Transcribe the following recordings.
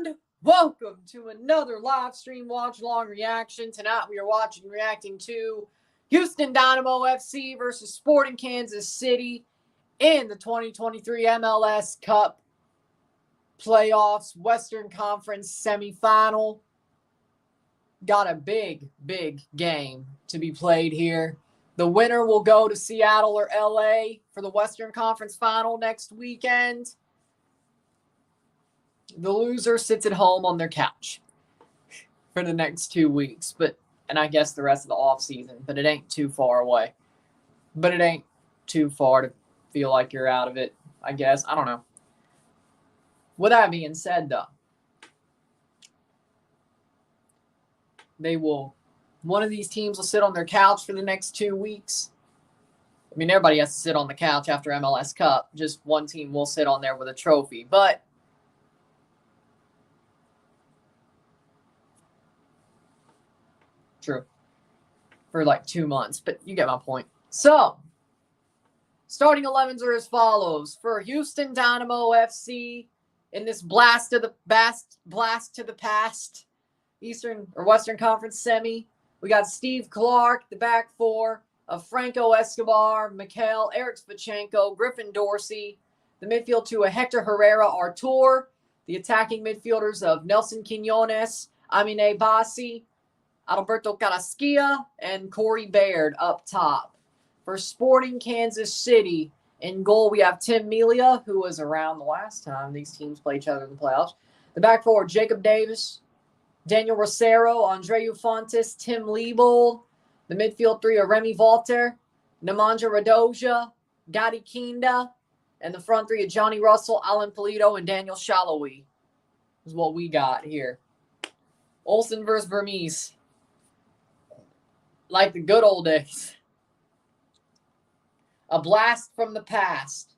And welcome to another live stream watch-along reaction. Tonight we are reacting to Houston Dynamo FC versus Sporting Kansas City in the 2023 MLS Cup playoffs, Western Conference semifinal. Got a big game to be played here. The winner will go to Seattle or LA for the Western Conference final next weekend. The loser sits at home on their couch for the next 2 weeks, and I guess the rest of the off season, but it ain't too far away. But it ain't too far to feel like you're out of it, I guess. I don't know. With that being said, though, one of these teams will sit on their couch for the next 2 weeks. I mean, everybody has to sit on the couch after MLS Cup. Just one team will sit on there with a trophy. But true. For like 2 months. But you get my point. So, starting 11s are as follows. For Houston Dynamo FC, in this blast to the past Eastern or Western Conference semi, we got Steve Clark, the back four of Franco Escobar, Bakhale, Eric Svachenko, Griffin Dorsey. The midfield to a Hector Herrera Artur. The attacking midfielders of Nelson Quinones, Amine Bassi, Alberto Carrasquilla, and Corey Baird up top. For Sporting Kansas City, in goal we have Tim Melia, who was around the last time these teams played each other in the playoffs. The back four, Jacob Davis, Daniel Rosero, Andreu Fontes, Tim Liebold. The midfield three are Remy Walter, Nemanja Radoja, Gadi Kinda, and the front three are Johnny Russell, Alan Polito, and Daniel Shallowy. Is what we got here. Olsen versus Vermees. Like the good old days. A blast from the past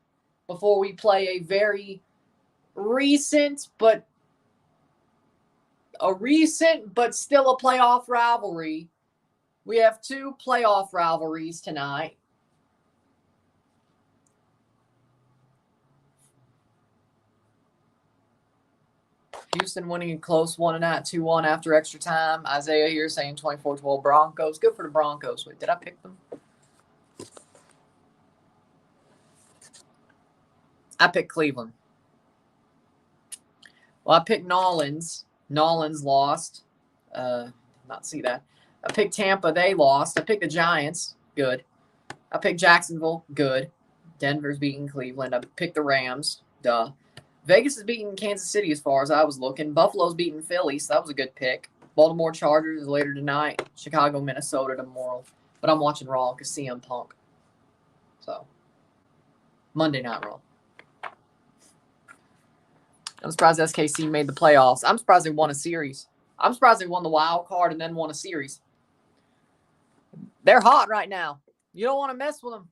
before we play a very recent but still a playoff rivalry. We have 2 playoff rivalries tonight. Houston winning a close one tonight, 2-1 after extra time. Isaiah here saying 24-12 Broncos. Good for the Broncos. Wait, did I pick them? I picked Cleveland. Well, I picked Nolans. Nolans lost. Not see that. I picked Tampa. They lost. I picked the Giants. Good. I picked Jacksonville. Good. Denver's beating Cleveland. I picked the Rams. Duh. Vegas is beating Kansas City as far as I was looking. Buffalo's beating Philly, so that was a good pick. Baltimore Chargers later tonight. Chicago, Minnesota tomorrow. But I'm watching Raw because CM Punk. So, Monday Night Raw. I'm surprised SKC made the playoffs. I'm surprised they won a series. I'm surprised they won the wild card and then won a series. They're hot right now. You don't want to mess with them.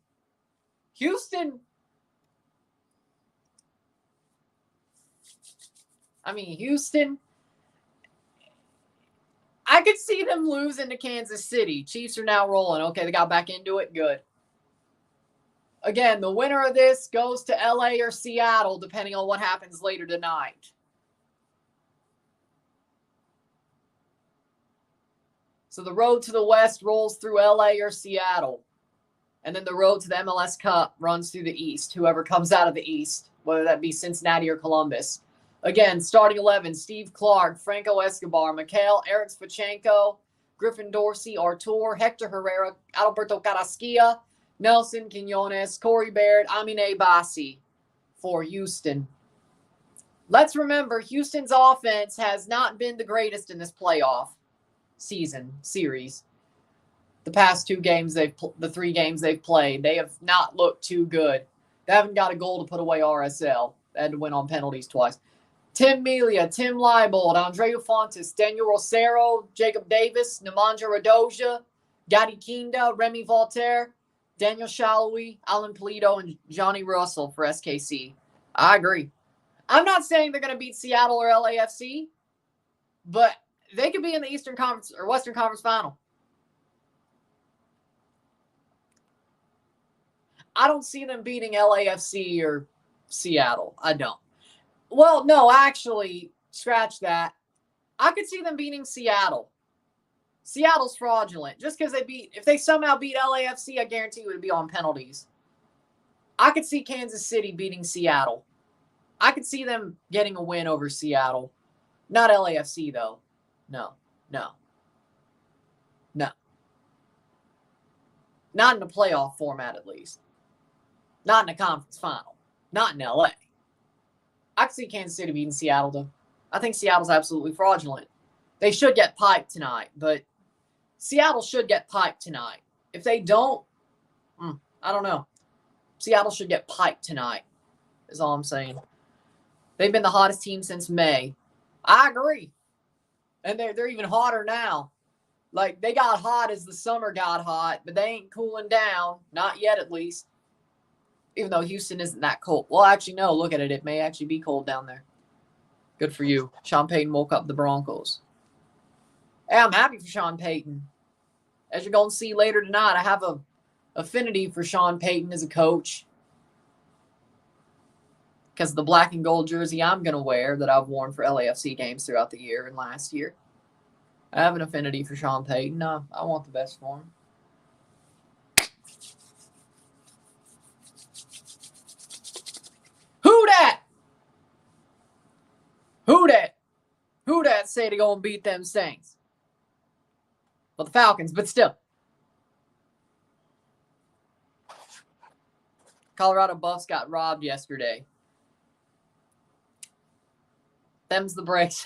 Houston. Houston. I could see them losing to Kansas City. Chiefs are now rolling. Okay, they got back into it. Good. Again, the winner of this goes to LA or Seattle, depending on what happens later tonight. So the road to the West rolls through LA or Seattle. And then the road to the MLS Cup runs through the East, whoever comes out of the East, whether that be Cincinnati or Columbus. Again, starting 11, Steve Clark, Franco Escobar, Bakhale, Eric Svachenko, Griffin Dorsey, Artur, Hector Herrera, Alberto Carrasquilla, Nelson Quinones, Corey Baird, Amine Bassi for Houston. Let's remember, Houston's offense has not been the greatest in this playoff series. The past 2 games, the 3 games they've played, they have not looked too good. They haven't got a goal to put away RSL. They had to win on penalties twice. Tim Melia, Tim Liebold, Andreu Fontes, Daniel Rosero, Jacob Davis, Nemanja Radoja, Gadi Kinda, Remy Walter, Daniel Shallowy, Alan Polito, and Johnny Russell for SKC. I agree. I'm not saying they're going to beat Seattle or LAFC, but they could be in the Eastern Conference or Western Conference final. I don't see them beating LAFC or Seattle. I don't. Well, no, actually, Scratch that. I could see them beating Seattle. Seattle's fraudulent. Just because if they somehow beat LAFC, I guarantee it would be on penalties. I could see Kansas City beating Seattle. I could see them getting a win over Seattle. Not LAFC, though. No. Not in a playoff format, at least. Not in a conference final. Not in LA. I could see Kansas City beating Seattle, though. I think Seattle's absolutely fraudulent. They should get piped tonight, but Seattle should get piped tonight. If they don't, I don't know. Seattle should get piped tonight, is all I'm saying. They've been the hottest team since May. I agree. And they're even hotter now. Like, they got hot as the summer got hot, but they ain't cooling down. Not yet, at least. Even though Houston isn't that cold. Well, actually, no. Look at it. It may actually be cold down there. Good for you. Sean Payton woke up the Broncos. Hey, I'm happy for Sean Payton. As you're going to see later tonight, I have a affinity for Sean Payton as a coach. Because of the black and gold jersey I'm going to wear that I've worn for LAFC games throughout the year and last year. I have an affinity for Sean Payton. No, I want the best for him. Who dat? Who dat say to go and beat them Saints? Well, the Falcons, but still. Colorado Buffs got robbed yesterday. Them's the breaks.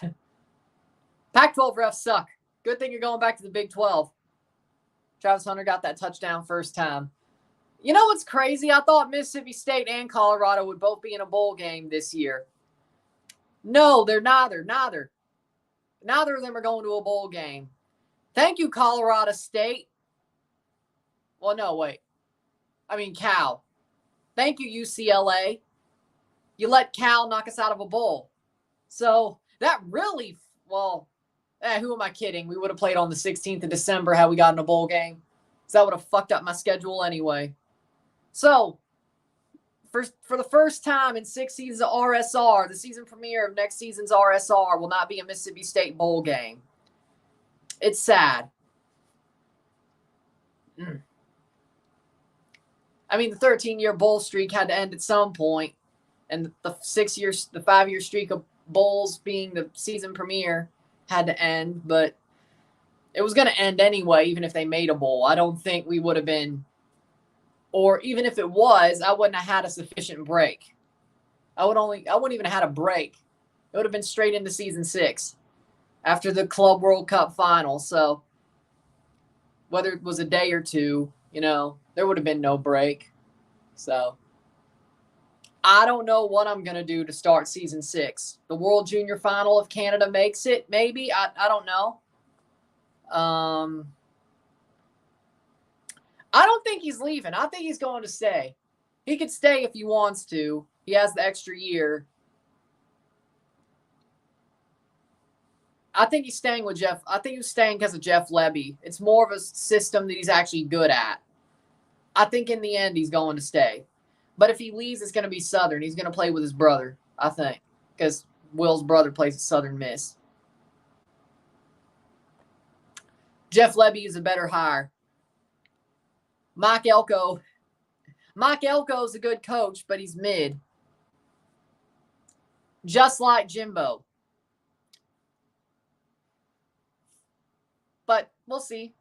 Pac-12 refs suck. Good thing you're going back to the Big 12. Travis Hunter got that touchdown first time. You know what's crazy? I thought Mississippi State and Colorado would both be in a bowl game this year. No, they're neither. Neither of them are going to a bowl game. Thank you, Colorado State. Well, no, wait. I mean, Cal. Thank you, UCLA. You let Cal knock us out of a bowl. So that really, who am I kidding? We would have played on the 16th of December had we got in a bowl game. So that would have fucked up my schedule anyway. So, for the first time in 6 seasons of RSR, the season premiere of next season's RSR will not be a Mississippi State bowl game. It's sad. I mean, the 13-year bowl streak had to end at some point, and the 5-year streak of bowls being the season premiere had to end, but it was going to end anyway, even if they made a bowl. I don't think we would have been, or even if it was, I wouldn't have had a sufficient break. I wouldn't even have had a break. It would have been straight into season 6 after the Club World Cup final. So whether it was a day or two, there would have been no break. So I don't know what I'm going to do to start season 6. The World Junior Final, if Canada makes it, maybe. I don't know. I don't think he's leaving. I think he's going to stay. He could stay if he wants to. He has the extra year. I think he's staying with Jeff. I think he's staying because of Jeff Lebby. It's more of a system that he's actually good at. I think in the end he's going to stay. But if he leaves, it's going to be Southern. He's going to play with his brother, I think, because Will's brother plays at Southern Miss. Jeff Lebby is a better hire. Mike Elko is a good coach, but he's mid. Just like Jimbo. But we'll see.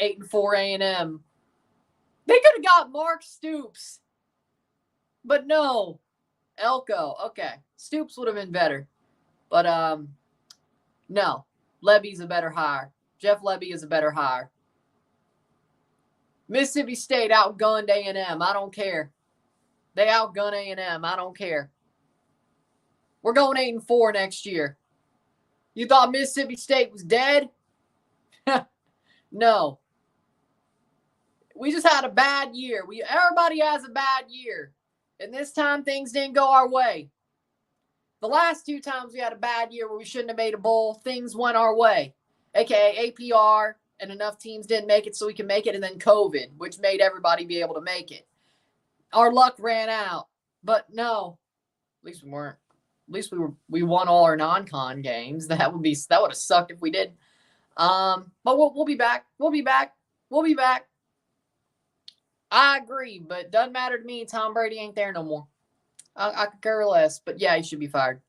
8-4 A&M. They could have got Mark Stoops. But no. Elko. Okay. Stoops would have been better. But no. Lebby's a better hire. Jeff Lebby is a better hire. Mississippi State outgunned A&M. I don't care. They outgunned A&M. I don't care. We're going 8-4 next year. You thought Mississippi State was dead? No. We just had a bad year. Everybody has a bad year. And this time things didn't go our way. The last 2 times we had a bad year where we shouldn't have made a bowl, things went our way. AKA APR, and enough teams didn't make it so we can make it, and then COVID, which made everybody be able to make it. Our luck ran out. But no, at least we weren't least we won all our non-con games. That would have sucked if we did. But we'll be back. We'll be back. We'll be back. I agree, but it doesn't matter to me. Tom Brady ain't there no more. I could care less. But yeah, he should be fired.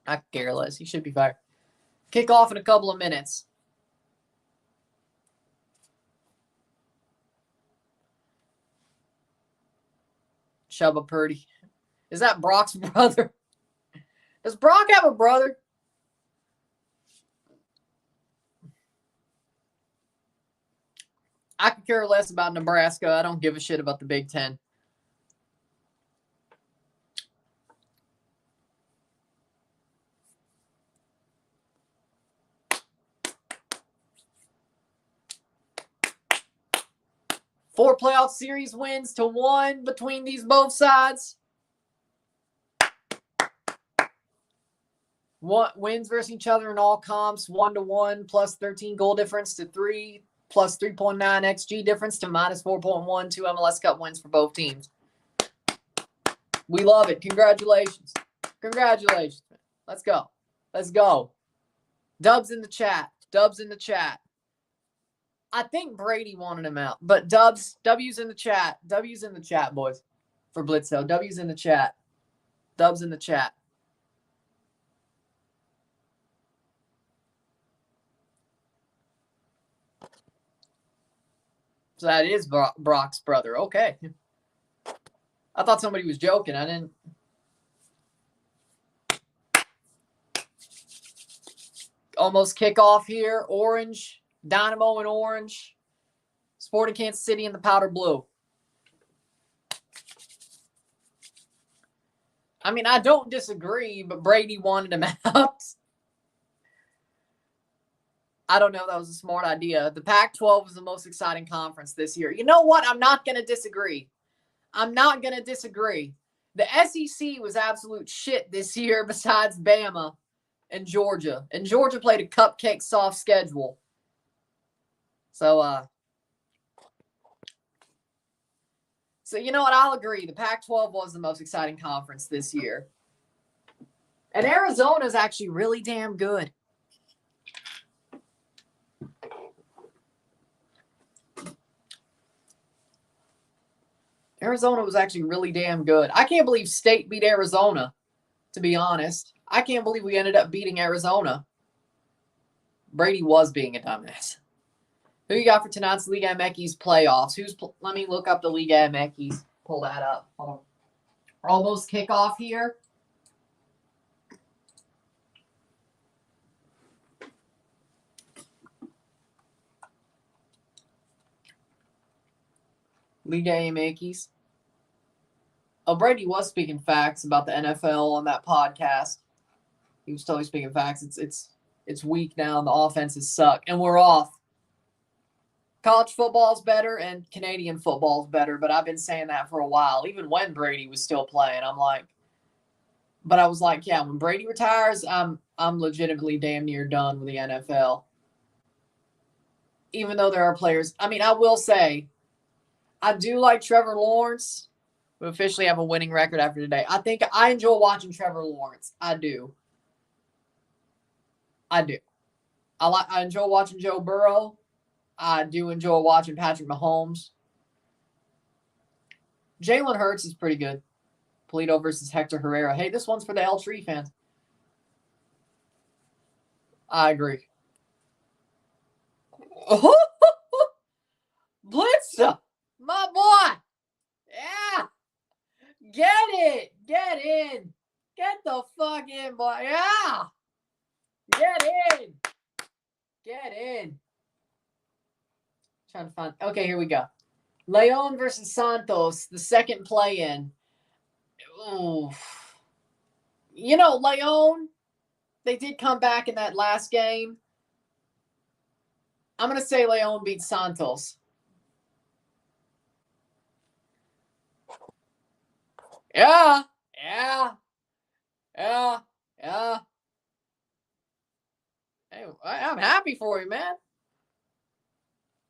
I could care less. He should be fired. Kick off in a couple of minutes. Shubba Purdy. Is that Brock's brother? Does Brock have a brother? I could care less about Nebraska. I don't give a shit about the Big Ten. Four playoff series wins to 1 between these both sides. Wins versus each other in all comps, 1-1, plus 13 goal difference to 3, plus 3.9 XG difference to minus 4.1, 2 MLS Cup wins for both teams. We love it. Congratulations. Congratulations. Let's go. Let's go. Dubs in the chat. Dubs in the chat. I think Brady wanted him out, but W's in the chat. W's in the chat, boys, for Blitzo. W's in the chat. Dubs in the chat. So that is Brock's brother. Okay. I thought somebody was joking. I didn't. Almost kickoff here. Orange. Dynamo in orange. Sporting Kansas City in the powder blue. I mean, I don't disagree, but Brady wanted him out. I don't know if that was a smart idea. The Pac-12 was the most exciting conference this year. You know what? I'm not going to disagree. I'm not going to disagree. The SEC was absolute shit this year besides Bama and Georgia. And Georgia played a cupcake soft schedule. So you know what? I'll agree. The Pac-12 was the most exciting conference this year. And Arizona is actually really damn good. Arizona was actually really damn good. I can't believe State beat Arizona, to be honest. I can't believe we ended up beating Arizona. Brady was being a dumbass. Who you got for tonight's Liga MX playoffs? Let me look up the Liga MX. Pull that up. Hold on. Almost kickoff here. Liga MX. Oh, Brady was speaking facts about the NFL on that podcast. He was totally speaking facts. It's weak now, and the offenses suck, and we're off. College football's better, and Canadian football's better, but I've been saying that for a while. Even when Brady was still playing, I was like, yeah, when Brady retires, I'm legitimately damn near done with the NFL. Even though there are players, I mean, I will say, I do like Trevor Lawrence. We officially have a winning record after today. I think I enjoy watching Trevor Lawrence. I do. I enjoy watching Joe Burrow. I do enjoy watching Patrick Mahomes. Jalen Hurts is pretty good. Polito versus Hector Herrera. Hey, this one's for the L Tree fans. I agree. Blitzer, my boy. Yeah. Get it. Get in. Get the fuck in, boy. Yeah. Get in. Get in. Trying to find. Okay, here we go. Leon versus Santos, the second play-in. Ooh. You know, Leon, they did come back in that last game. I'm going to say Leon beats Santos. Yeah. Hey, I'm happy for you, man.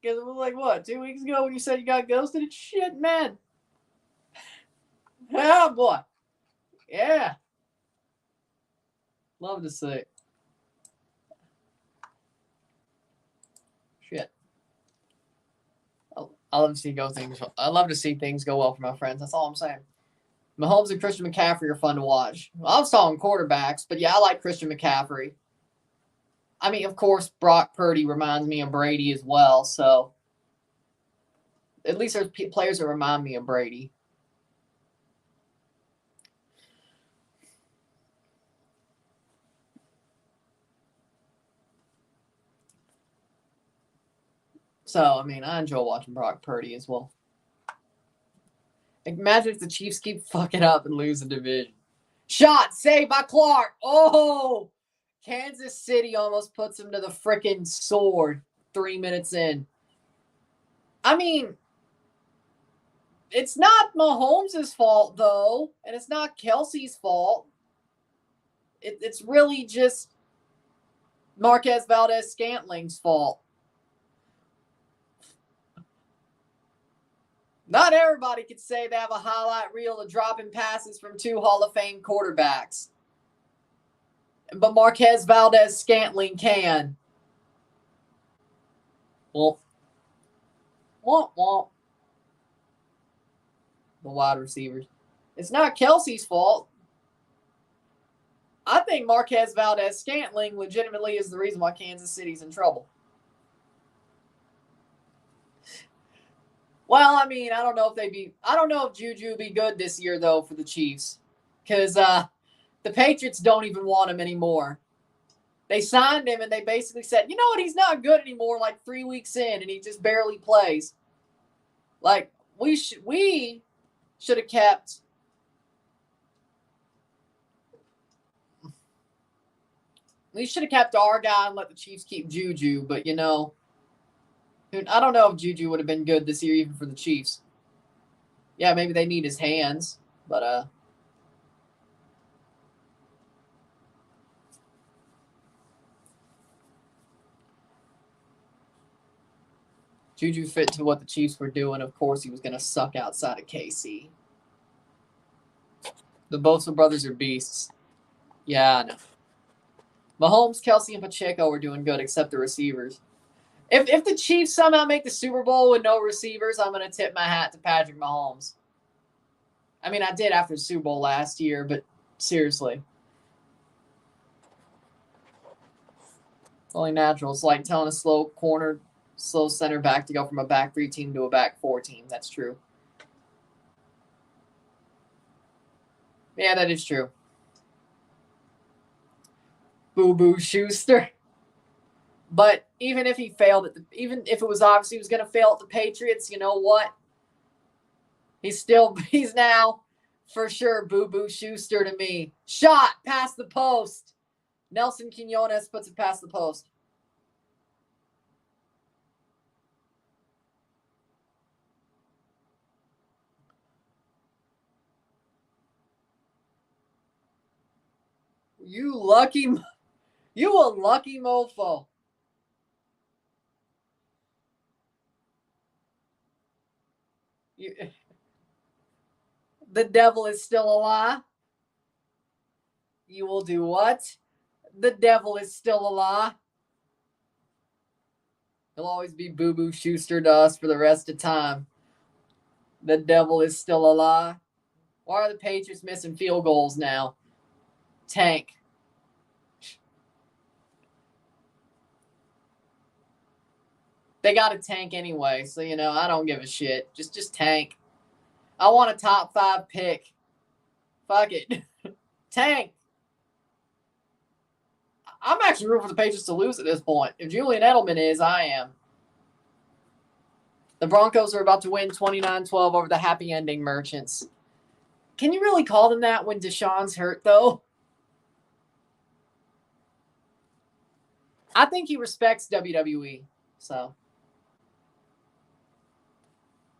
Because it was like, what, 2 weeks ago when you said you got ghosted? Shit, man. Oh, boy. Yeah. Love to see. Shit. I love to see things. I love to see things go well for my friends. That's all I'm saying. Mahomes and Christian McCaffrey are fun to watch. Well, I was talking quarterbacks, but yeah, I like Christian McCaffrey. I mean, of course, Brock Purdy reminds me of Brady as well. So at least there's players that remind me of Brady. So, I mean, I enjoy watching Brock Purdy as well. Imagine if the Chiefs keep fucking up and lose the division. Shot saved by Clark. Oh, Kansas City almost puts him to the freaking sword 3 minutes in. I mean, it's not Mahomes' fault, though, and it's not Kelsey's fault. It's really just Marquez Valdes-Scantling's fault. Not everybody could say they have a highlight reel of dropping passes from 2 Hall of Fame quarterbacks. But Marquez Valdes-Scantling can. Well, womp womp. The wide receivers. It's not Kelsey's fault. I think Marquez Valdes-Scantling legitimately is the reason why Kansas City's in trouble. Well, I mean, I don't know if Juju would be good this year, though, for the Chiefs. Because the Patriots don't even want him anymore. They signed him, and they basically said, you know what, he's not good anymore, like 3 weeks in, and he just barely plays. Like, we should have kept our guy and let the Chiefs keep Juju, but, you know, I don't know if Juju would have been good this year even for the Chiefs. Yeah, maybe they need his hands, but Juju fit to what the Chiefs were doing. Of course, he was going to suck outside of KC. The Bosa brothers are beasts. Yeah, I know. Mahomes, Kelsey, and Pacheco were doing good except the receivers. If the Chiefs somehow make the Super Bowl with no receivers, I'm going to tip my hat to Patrick Mahomes. I mean, I did after the Super Bowl last year, but seriously. It's only natural. It's like telling a slow center back to go from a back 3 team to a back 4 team. That's true. Yeah, that is true. Boo-boo Schuster. But even if he failed even if it was obvious he was going to fail at the Patriots, you know what? He's now for sure Boo-boo Schuster to me. Shot past the post. Nelson Quinones puts it past the post. You a lucky mofo. The devil is still a lie. You will do what? The devil is still a lie. He'll always be Boo-boo Schuster to us for the rest of time. The devil is still a lie. Why are the Patriots missing field goals now? Tank. They got a tank anyway, so, you know, I don't give a shit. Just tank. I want a top 5 pick. Fuck it. Tank. I'm actually rooting for the Patriots to lose at this point. If Julian Edelman is, I am. The Broncos are about to win 29-12 over the happy ending Merchants. Can you really call them that when Deshaun's hurt, though? I think he respects WWE, so.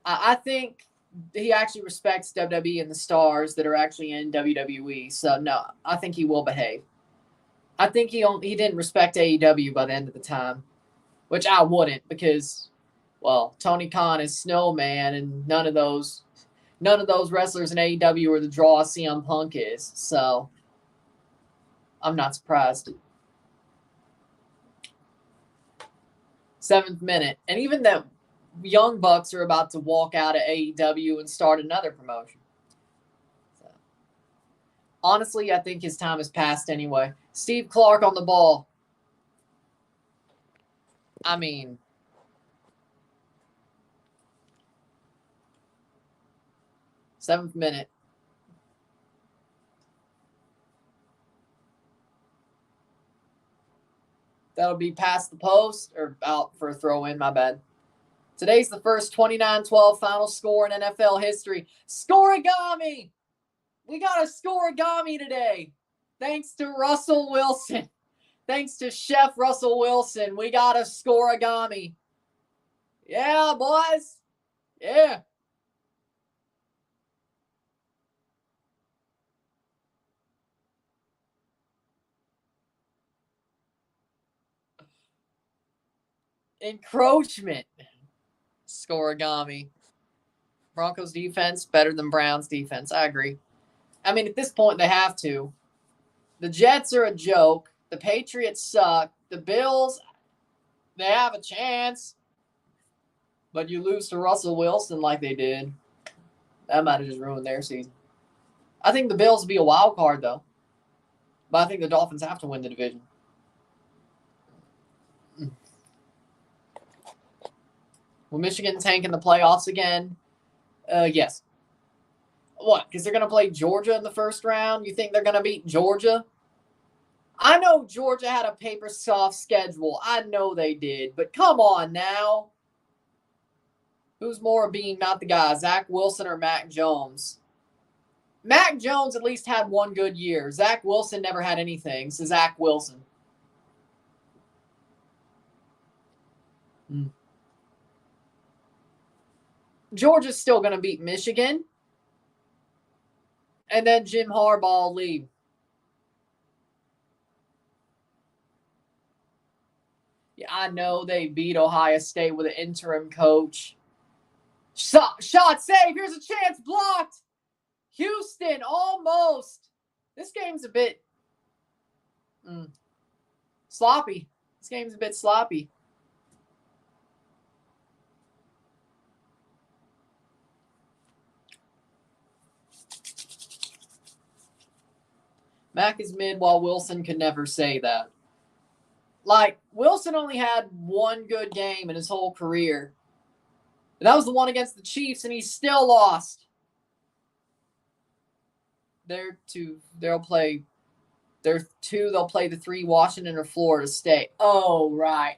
I think he actually respects WWE and the stars that are actually in WWE. So, no, I think he will behave. I think he didn't respect AEW by the end of the time, which I wouldn't because, well, Tony Khan is Snowman, and none of those wrestlers in AEW are the draw CM Punk is. So, I'm not surprised. 7th minute. And even the Young Bucks are about to walk out of AEW and start another promotion. So, honestly, I think his time has passed anyway. Steve Clark on the ball. I mean, seventh minute. That'll be past the post or out for a throw in, my bad. Today's the first 29-12 final score in NFL history. Scorigami! We got a scorigami today. Thanks to Russell Wilson. Thanks to Chef Russell Wilson, we got a scorigami. Yeah, boys. Yeah. Encroachment. Scorigami. Broncos defense better than Browns defense. I agree. I mean, at this point, they have to. The Jets are a joke. The Patriots suck. The Bills, they have a chance. But you lose to Russell Wilson like they did. That might have just ruined their season. I think the Bills will be a wild card, though. But I think the Dolphins have to win the division. Will Michigan tank in the playoffs again? Yes. What? Because they're going to play Georgia in the first round? You think they're going to beat Georgia? I know Georgia had a paper soft schedule. I know they did. But come on now. Who's more being not the guy, Zach Wilson or Mac Jones? Mac Jones at least had one good year. Zach Wilson never had anything. So Zach Wilson. Georgia's still going to beat Michigan. And then Jim Harbaugh will leave. Yeah, I know they beat Ohio State with an interim coach. Shot save. Here's a chance. Blocked. Houston, almost. This game's a bit sloppy. This game's a bit sloppy. Mac is mid while Wilson could never say that. Like, Wilson only had one good game in his whole career. And that was the one against the Chiefs, and he still lost. They'll play the 3 Washington or Florida State. Oh, right.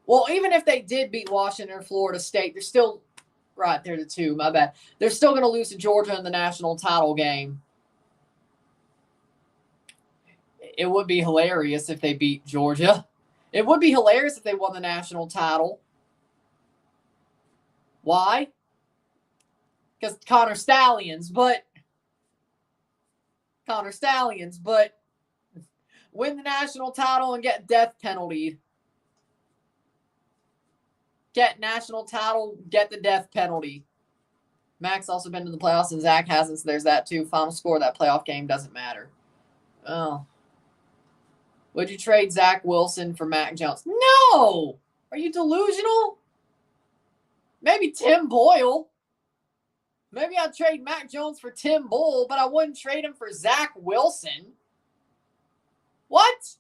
Well, even if they did beat Washington or Florida State, they're still right. They're the 2. My bad. They're still going to lose to Georgia in the national title game. It would be hilarious if they beat Georgia. It would be hilarious if they won the national title. Why? Because Connor Stallions, but win the national title and get death penalty. Get national title, get the death penalty. Mac's also been to the playoffs and Zach hasn't, so there's that too. Final score of that playoff game doesn't matter. Oh. Would you trade Zach Wilson for Mac Jones? No! Are you delusional? Maybe Tim Boyle. Maybe I'd trade Mac Jones for Tim Boyle, but I wouldn't trade him for Zach Wilson. What?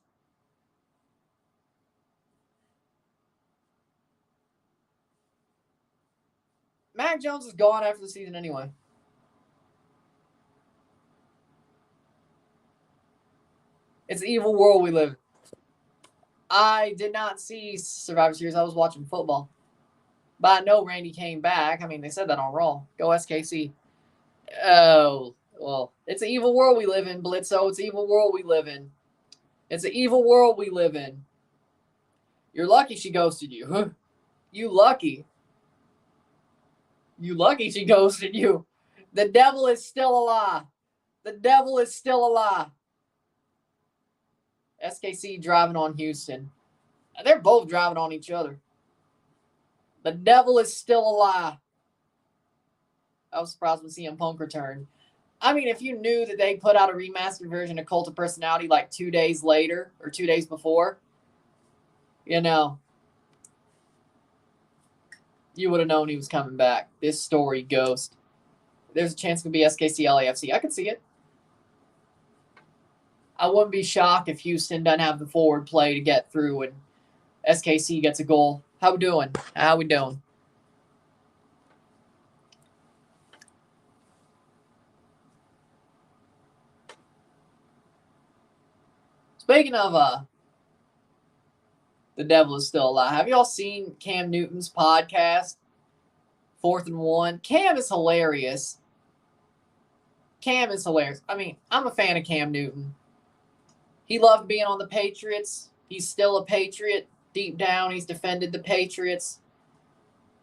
Mac Jones is gone after the season anyway. It's an evil world we live in. I did not see Survivor Series. I was watching football. But I know Randy came back. I mean, they said that on Raw. Go SKC. Oh, well, it's an evil world we live in, Blitzo. It's an evil world we live in. It's an evil world we live in. You're lucky she ghosted you. You lucky. You lucky she ghosted you. The devil is still alive. The devil is still alive. SKC driving on Houston. They're both driving on each other. The devil is still alive. I was surprised when CM Punk returned. I mean, if you knew that they put out a remastered version of Cult of Personality like 2 days later or 2 days before, you know, you would have known he was coming back. This story, Ghost. There's a chance it could be SKC LAFC. I could see it. I wouldn't be shocked if Houston doesn't have the forward play to get through and SKC gets a goal. How we doing? How we doing? Speaking of the devil is still alive. Have y'all seen Cam Newton's podcast, 4th and 1? Cam is hilarious. Cam is hilarious. I mean, I'm a fan of Cam Newton. He loved being on the Patriots. He's still a Patriot. Deep down, he's defended the Patriots.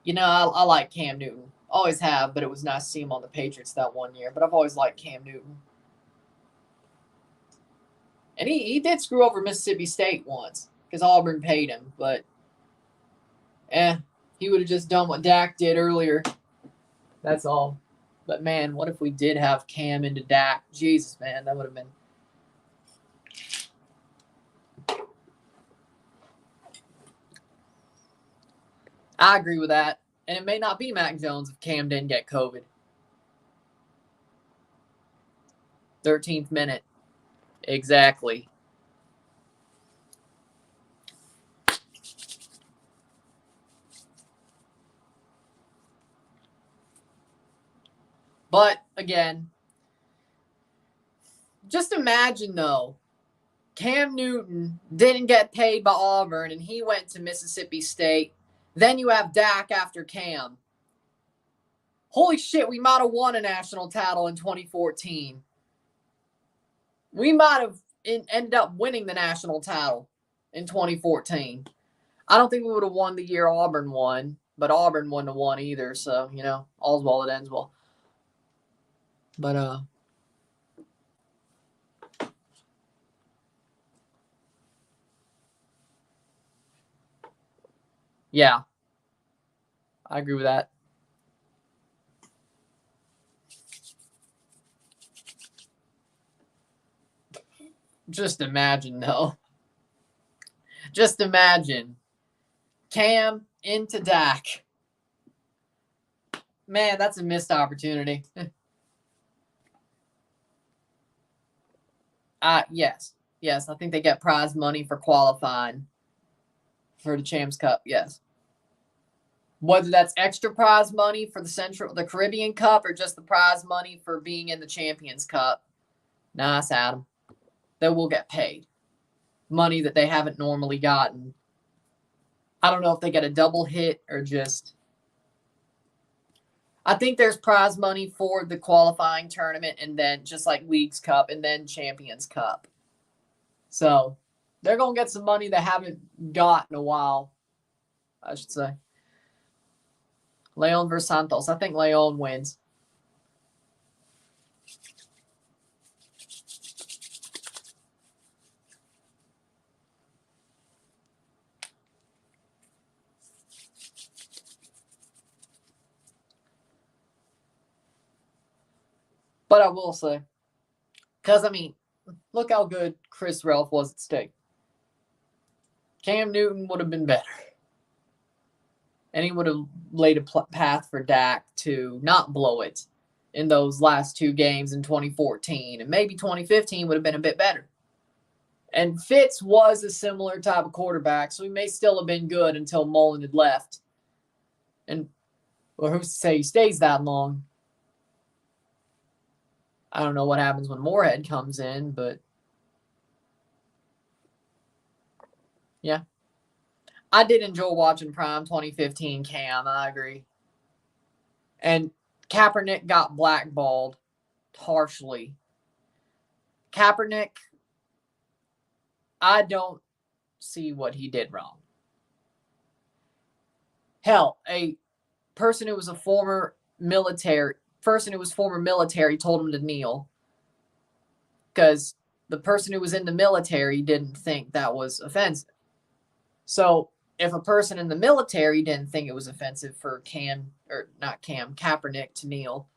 You know, I like Cam Newton. Always have, but it was nice to see him on the Patriots that one year. But I've always liked Cam Newton. And he did screw over Mississippi State once because Auburn paid him. But, he would have just done what Dak did earlier. That's all. But, man, what if we did have Cam into Dak? Jesus, man, that would have been. I agree with that. And it may not be Mac Jones if Cam didn't get COVID. 13th minute. Exactly. But, again, just imagine, though, Cam Newton didn't get paid by Auburn, and he went to Mississippi State. Then you have Dak after Cam. Holy shit, we might have won a national title in 2014. We might have ended up winning the national title in 2014. I don't think we would have won the year Auburn won, but Auburn wouldn't have won either. So, you know, all's well that ends well. But, yeah, I agree with that. Just imagine, though. Just imagine. Cam into Dak. Man, that's a missed opportunity. Yes. Yes, I think they get prize money for qualifying for the Champs Cup, yes. Whether that's extra prize money for the Caribbean Cup or just the prize money for being in the Champions Cup. Nice, Adam. They will get paid. Money that they haven't normally gotten. I don't know if they get a double hit or just... I think there's prize money for the qualifying tournament and then just like Leagues Cup and then Champions Cup. So they're going to get some money they haven't got in a while, I should say. Leon versus Santos. I think Leon wins. But I will say, because, I mean, look how good Chris Ralph was at stake. Cam Newton would have been better. And he would have laid a path for Dak to not blow it in those last two games in 2014. And maybe 2015 would have been a bit better. And Fitz was a similar type of quarterback, so he may still have been good until Mullen had left. And, well, who's to say he stays that long? I don't know what happens when Moorhead comes in, but yeah. I did enjoy watching Prime 2015 Cam, I agree. And Kaepernick got blackballed harshly. Kaepernick, I don't see what he did wrong. Hell, a person who was a former military told him to kneel because the person who was in the military didn't think that was offensive. So if a person in the military didn't think it was offensive for Kaepernick to kneel,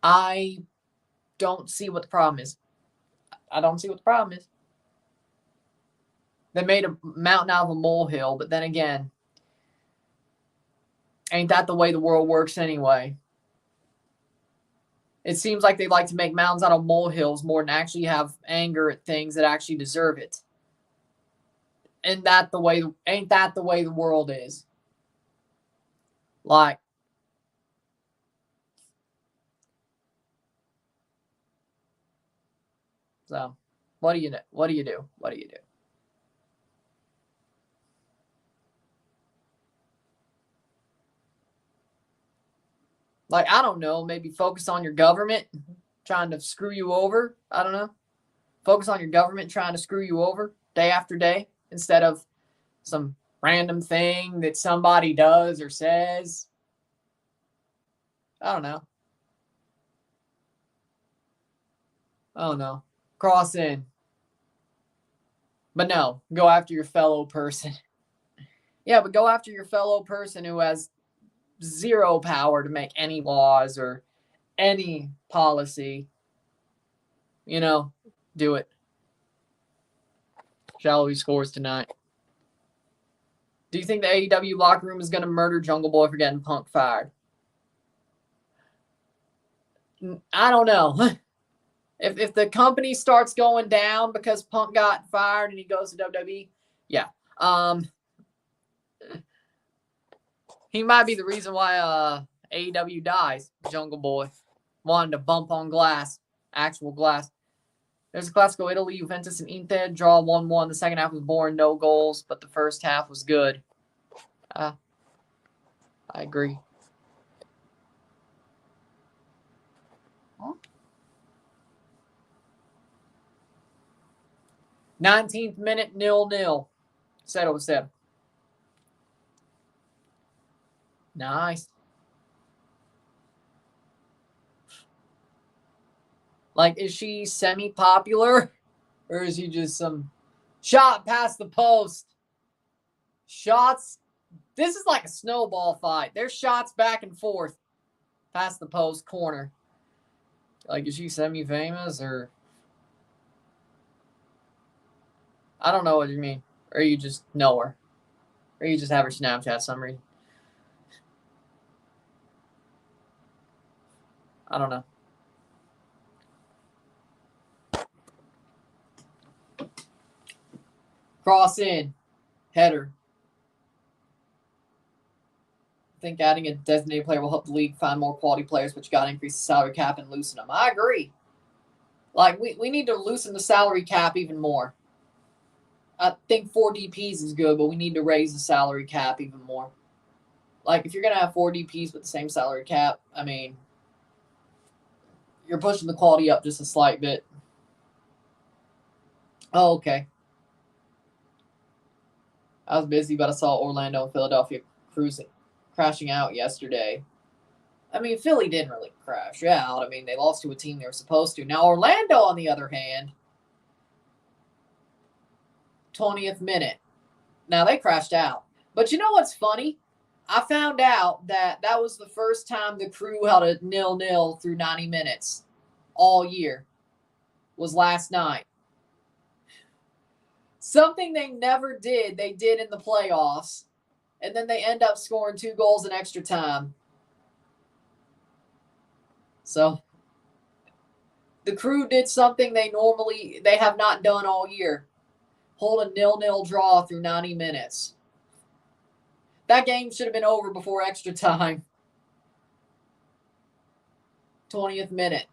I don't see what the problem is. I don't see what the problem is. They made a mountain out of a molehill, but then again, ain't that the way the world works anyway? It seems like they like to make mountains out of molehills more than actually have anger at things that actually deserve it. Ain't that the way the world is? Like, so what do you do? What do you do? What do you do? Like, I don't know, maybe focus on your government trying to screw you over. I don't know. Focus on your government trying to screw you over day after day instead of some random thing that somebody does or says. I don't know. I don't know. Cross in. But no, go after your fellow person. Yeah, but go after your fellow person who has zero power to make any laws or any policy. You know, do it. Shallowy scores tonight. Do you think the AEW locker room is going to murder Jungle Boy for getting Punk fired? I don't know. If the company starts going down because Punk got fired and he goes to WWE, yeah. He might be the reason why AEW dies. Jungle Boy wanted to bump on glass, actual glass. There's a Classico Italy, Juventus and Inter, draw 1-1. The second half was boring, no goals, but the first half was good. I agree. Huh? 19th minute, 0-0. Settle was settled. Nice. Like, is she semi-popular? Or is he just some shot past the post? Shots. This is like a snowball fight. There's shots back and forth past the post corner. Like, is she semi-famous or... I don't know what you mean. Or you just know her. Or you just have her Snapchat summary. I don't know. Cross in. Header. I think adding a designated player will help the league find more quality players, but you got to increase the salary cap and loosen them. I agree. Like, we need to loosen the salary cap even more. I think 4 DPs is good, but we need to raise the salary cap even more. Like, if you're going to have 4 DPs with the same salary cap, I mean, you're pushing the quality up just a slight bit. Oh, okay. I was busy, but I saw Orlando and Philadelphia crashing out yesterday. I mean, Philly didn't really crash out. I mean, they lost to a team they were supposed to. Now, Orlando, on the other hand, 20th minute. Now, they crashed out. But you know what's funny? I found out that was the first time the Crew held a 0-0 through 90 minutes all year. Was last night. Something they never did, they did in the playoffs. And then they end up scoring 2 goals in extra time. So, the Crew did something they have not done all year. Hold a 0-0 draw through 90 minutes. That game should have been over before extra time. 20th minute.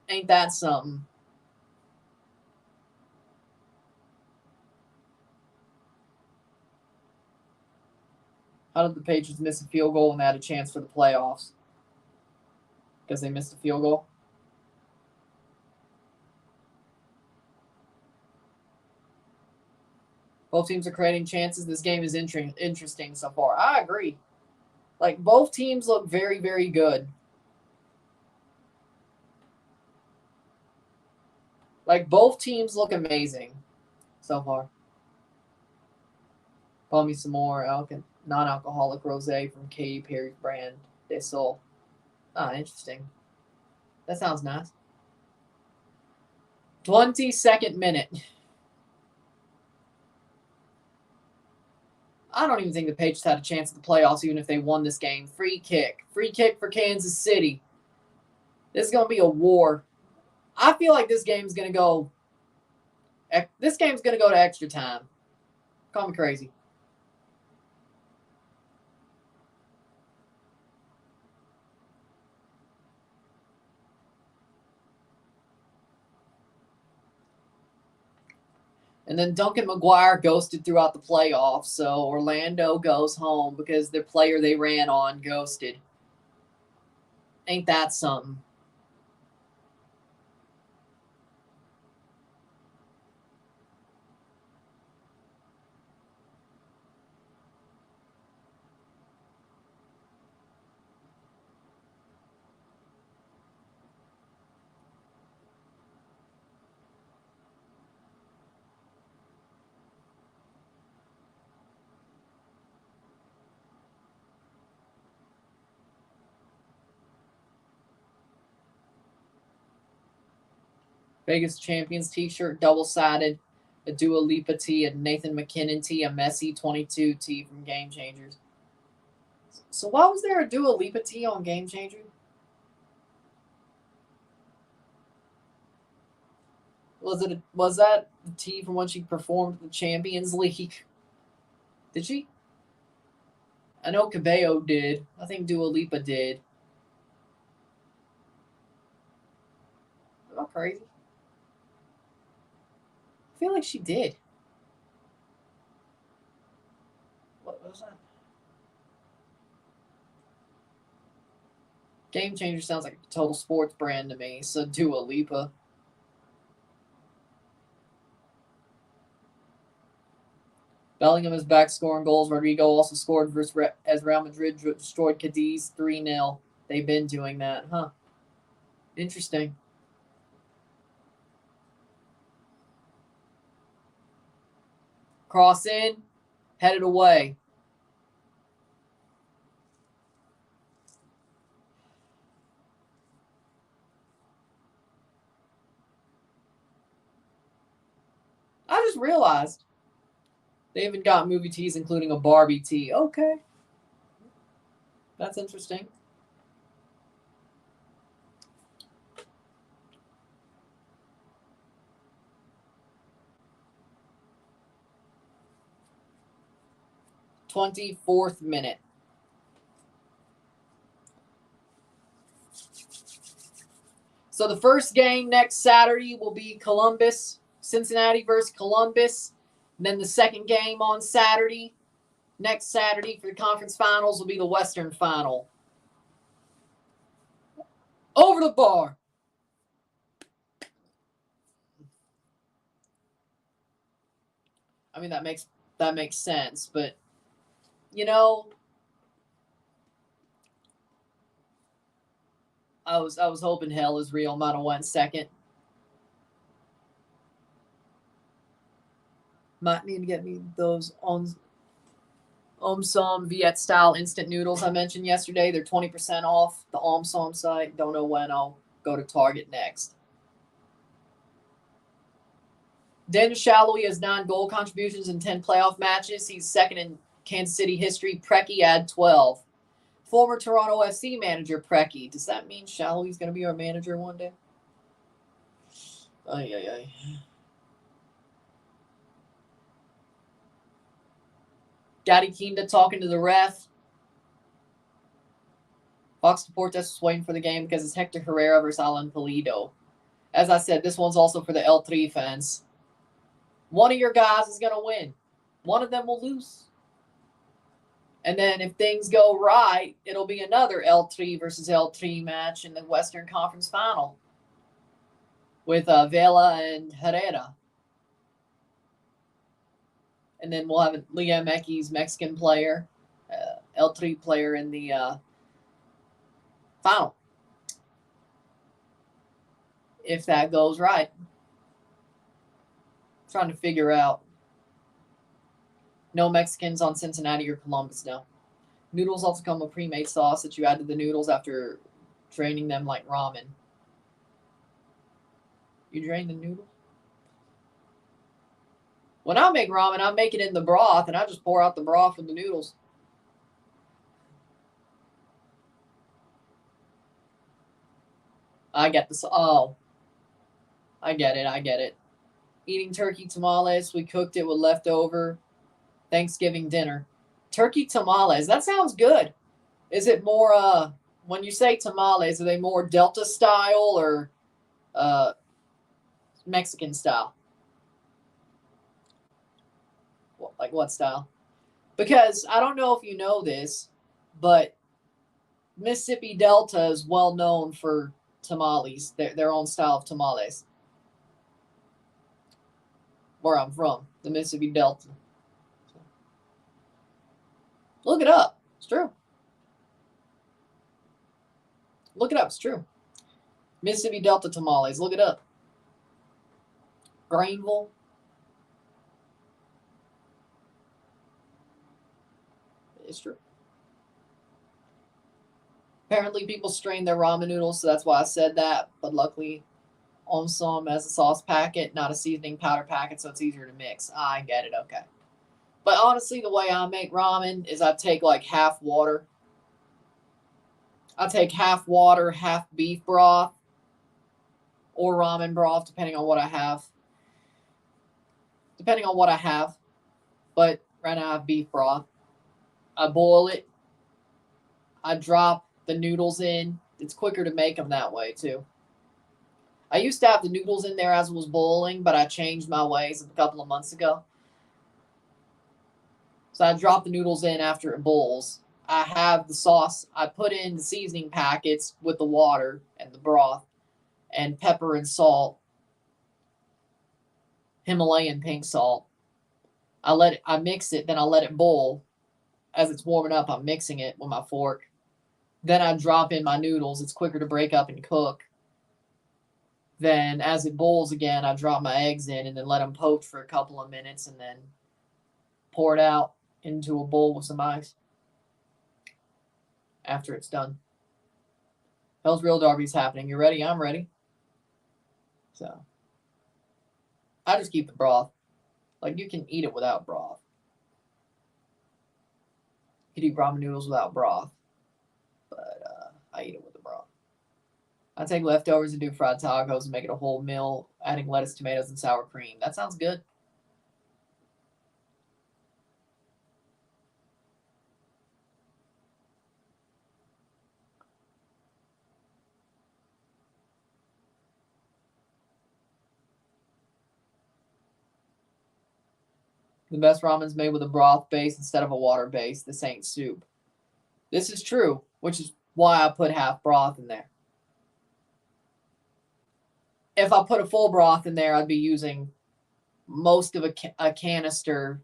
Ain't that something? How did the Patriots miss a field goal and they had a chance for the playoffs? Because they missed a field goal? Both teams are creating chances. This game is interesting so far. I agree. Like, both teams look very, very good. Like, both teams look amazing so far. Pour me some more non-alcoholic rosé from Katy Perry's brand, De Sol. Ah, interesting. That sounds nice. 22nd minute. I don't even think the Patriots had a chance at the playoffs, even if they won this game. Free kick. Free kick for Kansas City. This is going to be a war. I feel like this game's going to go to extra time. Call me crazy. And then Duncan McGuire ghosted throughout the playoffs, so Orlando goes home because their player they ran on ghosted. Ain't that something? Vegas Champions t-shirt, double-sided, a Dua Lipa tee, a Nathan McKinnon tee, a Messi 22 tee from Game Changers. So why was there a Dua Lipa tee on Game Changer? Was that the tee from when she performed the Champions League? Did she? I know Cabello did. I think Dua Lipa did. Am I crazy? I feel like she did. What was that? Game Changer sounds like a total sports brand to me, so Dua Lipa. Bellingham is back scoring goals. Rodrigo also scored as Real Madrid destroyed Cadiz 3-0. They've been doing that, huh? Interesting. Cross in, headed away. I just realized they even got movie tees, including a Barbie tee. Okay. That's interesting. "24th minute. So the first game next Saturday will be Cincinnati versus Columbus. And then the second game on next Saturday for the conference finals will be the Western Final. Over the bar. I mean, that makes sense, but I was hoping Hell is Real might have went second. Might need to get me those Omsom Viet style instant noodles I mentioned yesterday. They're 20% off the Omsom site. Don't know when I'll go to Target next. Daniel Shallowy has 9 goal contributions in 10 playoff matches. He's second in Kansas City history. Preki had 12. Former Toronto FC manager Preki. Does that mean Shallowy's going to be our manager one day? Ay. Daddy Kinda talking to the ref. Fox Deportes was waiting for the game because it's Hector Herrera versus Alan Pulido. As I said, this one's also for the L3 fans. One of your guys is going to win. One of them will lose. And then if things go right, it'll be another L3 versus L3 match in the Western Conference Final with Vela and Herrera. And then we'll have Liam Eckey's Mexican player, L3 player in the final. If that goes right. I'm trying to figure out. No Mexicans on Cincinnati or Columbus, no. Noodles also come with pre-made sauce that you add to the noodles after draining them like ramen. You drain the noodle? When I make ramen, I make it in the broth, and I just pour out the broth with the noodles. I get this. Oh, I get it. Eating turkey tamales. We cooked it with leftover Thanksgiving dinner. Turkey tamales. That sounds good. Is it more, when you say tamales, are they more Delta style or Mexican style? Like what style? Because I don't know if you know this, but Mississippi Delta is well known for tamales, their own style of tamales. Where I'm from, the Mississippi Delta. Look it up. It's true. Look it up. It's true. Mississippi Delta tamales. Look it up. Greenville. It's true. Apparently, people strain their ramen noodles, so that's why I said that. But luckily, Thomson as a sauce packet, not a seasoning powder packet, so it's easier to mix. I get it. Okay. But honestly, the way I make ramen is I take like half water. I take half water, half beef broth, or ramen broth, depending on what I have. But right now I have beef broth. I boil it. I drop the noodles in. It's quicker to make them that way, too. I used to have the noodles in there as it was boiling, but I changed my ways a couple of months ago. So I drop the noodles in after it boils. I have the sauce. I put in the seasoning packets with the water and the broth and pepper and salt, Himalayan pink salt. I mix it, then I let it boil. As it's warming up, I'm mixing it with my fork. Then I drop in my noodles. It's quicker to break up and cook. Then as it boils again, I drop my eggs in and then let them poach for a couple of minutes and then pour it out into a bowl with some ice after it's done. Hell's Real Derby's happening. You ready? I'm ready. So I just keep the broth. Like, you can eat it without broth. You can eat ramen noodles without broth. But I eat it with the broth. I take leftovers and do fried tacos and make it a whole meal, adding lettuce, tomatoes, and sour cream. That sounds good. The best ramen's made with a broth base instead of a water base. This ain't soup. This is true, which is why I put half broth in there. If I put a full broth in there, I'd be using most of a canister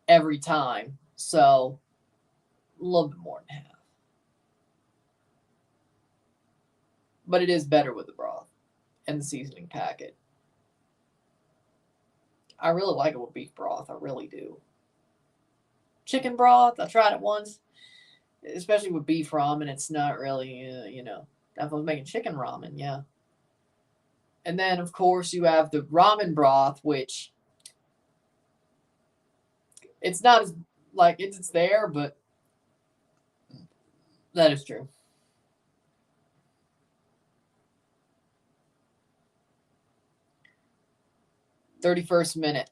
every time. So a little bit more than half. But it is better with the broth and the seasoning packet. I really like it with beef broth. I really do. Chicken broth, I tried it once. Especially with beef ramen, it's not really, If I was making chicken ramen, yeah. And then, of course, you have the ramen broth, which it's not as, like, it's there, but that is true. 31st minute.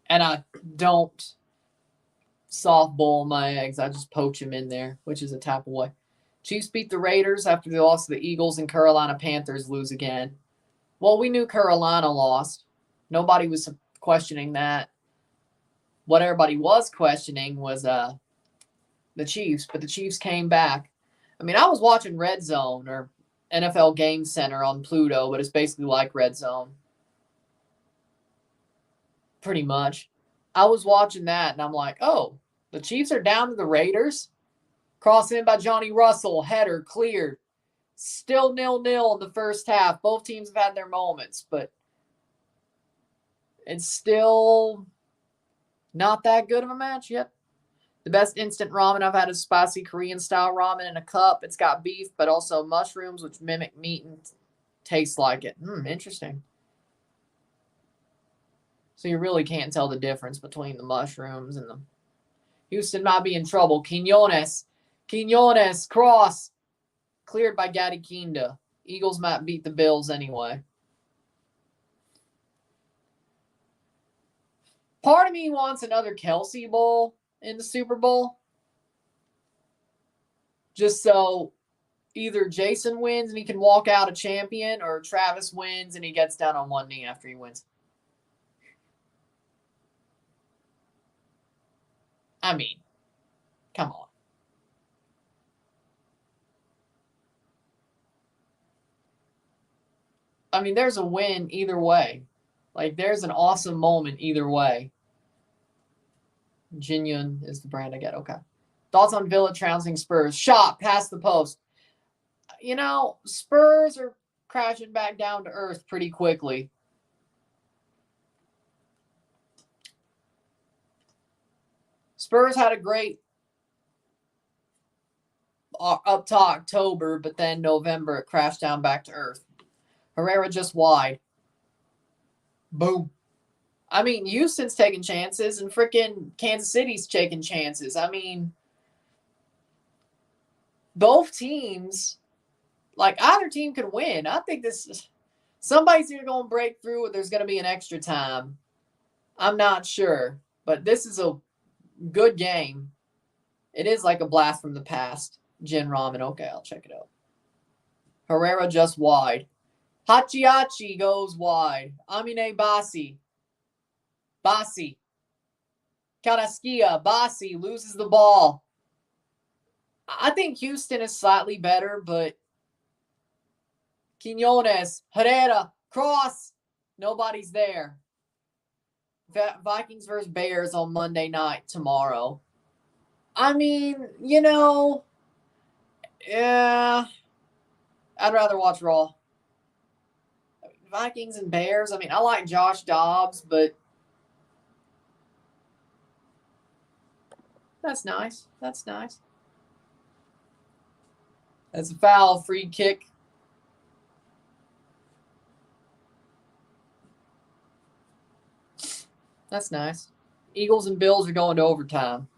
And I don't soft boil my eggs. I just poach them in there, which is a tap away. Chiefs beat the Raiders after they lost to the Eagles, and Carolina Panthers lose again. Well, we knew Carolina lost. Nobody was questioning that. What everybody was questioning was the Chiefs, but the Chiefs came back. I mean, I was watching Red Zone or NFL Game Center on Pluto, but it's basically like Red Zone. Pretty much. I was watching that, and I'm like, oh, the Chiefs are down to the Raiders? Crossed in by Johnny Russell, header, cleared. Still 0-0 in the first half. Both teams have had their moments, but it's still not that good of a match yet. The best instant ramen I've had is spicy Korean-style ramen in a cup. It's got beef, but also mushrooms, which mimic meat and taste like it. Interesting. So you really can't tell the difference between the mushrooms and the... Houston might be in trouble. Quinones, cross. Cleared by Gatti Kinda. Eagles might beat the Bills anyway. Part of me wants another Kelsey Bowl in the Super Bowl. Just so either Jason wins and he can walk out a champion, or Travis wins and he gets down on one knee after he wins. I mean, come on. I mean, there's a win either way. Like, there's an awesome moment either way. Genuine is the brand I get. Okay. Thoughts on Villa trouncing Spurs? Shot past the post. You know, Spurs are crashing back down to earth pretty quickly. Spurs had a great up to October, but then November it crashed down back to earth. Herrera just wide. Boom. I mean, Houston's taking chances and freaking Kansas City's taking chances. I mean, both teams, like, either team could win. I think somebody's either going to break through or there's going to be an extra time. I'm not sure, but this is a good game. It is like a blast from the past. Gin ramen. Okay, I'll check it out. Herrera just wide. Hachi goes wide. Amine Bassi. Carrasquilla. Bassi loses the ball. I think Houston is slightly better, but Quinones, Herrera, cross. Nobody's there. Vikings versus Bears on Monday night tomorrow. I mean, you know, yeah, I'd rather watch Raw. Vikings and Bears. I mean, I like Josh Dobbs, but that's nice. That's nice. That's a foul, free kick. That's nice. Eagles and Bills are going to overtime.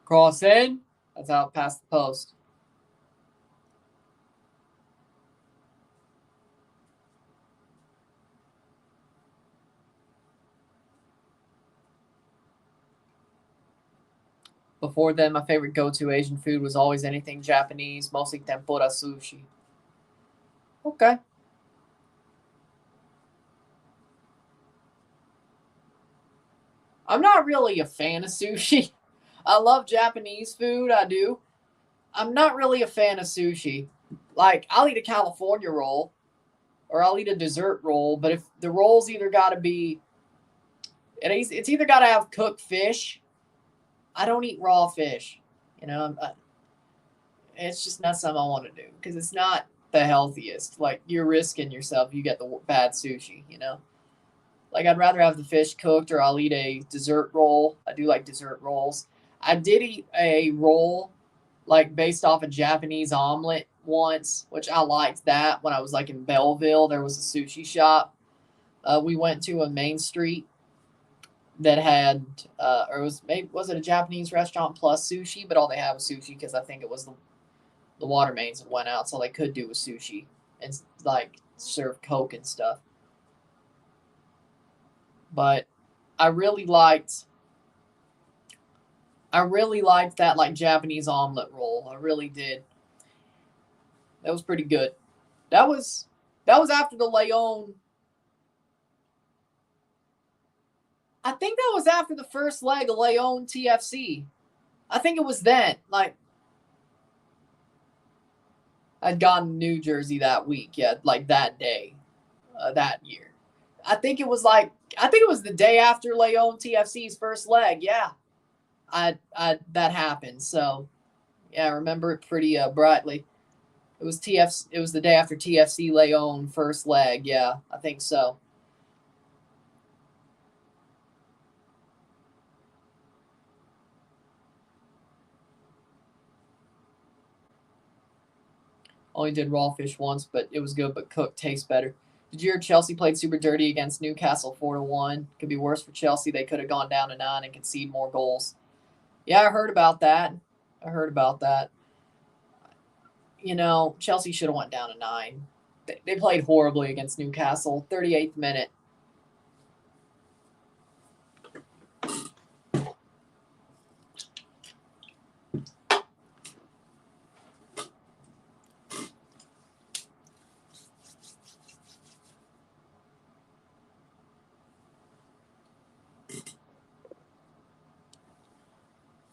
Cross in. That's out past the post. Before then, my favorite go-to Asian food was always anything Japanese, mostly tempura sushi. Okay. I'm not really a fan of sushi. I love Japanese food. I do. I'm not really a fan of sushi. Like, I'll eat a California roll or I'll eat a dessert roll, but if the roll's either got to be, it's either got to have cooked fish. I don't eat raw fish. You know, it's just not something I want to do because it's not the healthiest. Like, you're risking yourself. You get the bad sushi, you know? Like, I'd rather have the fish cooked or I'll eat a dessert roll. I do like dessert rolls. I did eat a roll, like, based off a Japanese omelet once, which I liked that when I was, like, in Belleville. There was a sushi shop. We went to a Main Street that had, or was it a Japanese restaurant plus sushi? But all they had was sushi because I think it was the water mains that went out, so they could do with sushi and, like, serve Coke and stuff. But I really liked that, like, Japanese omelet roll. I really did. That was pretty good. That was after the Leon I think that was after the first leg of Leon TFC. I think it was then. Like, I'd gotten New Jersey that week, yeah, like that day, that year. I think it was the day after Leon TFC's first leg. Yeah, that happened. So, yeah, I remember it pretty brightly. It was the day after TFC Leon first leg. Yeah, I think so. Only did raw fish once, but it was good. But cooked tastes better. Did you hear Chelsea played super dirty against Newcastle 4-1? Could be worse for Chelsea. They could have gone down to 9 and conceded more goals. Yeah, I heard about that. You know, Chelsea should have went down to 9. They played horribly against Newcastle. 38th minute.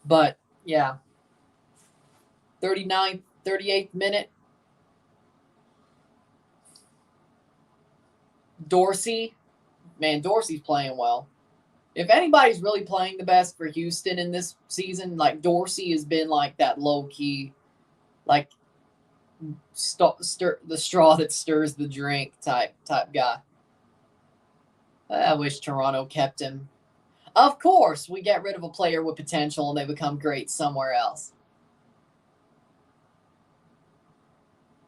But, yeah. 38th minute. Dorsey. Man, Dorsey's playing well. If anybody's really playing the best for Houston in this season, like Dorsey has been like that low-key, like the straw that stirs the drink type guy. I wish Toronto kept him. Of course, we get rid of a player with potential and they become great somewhere else.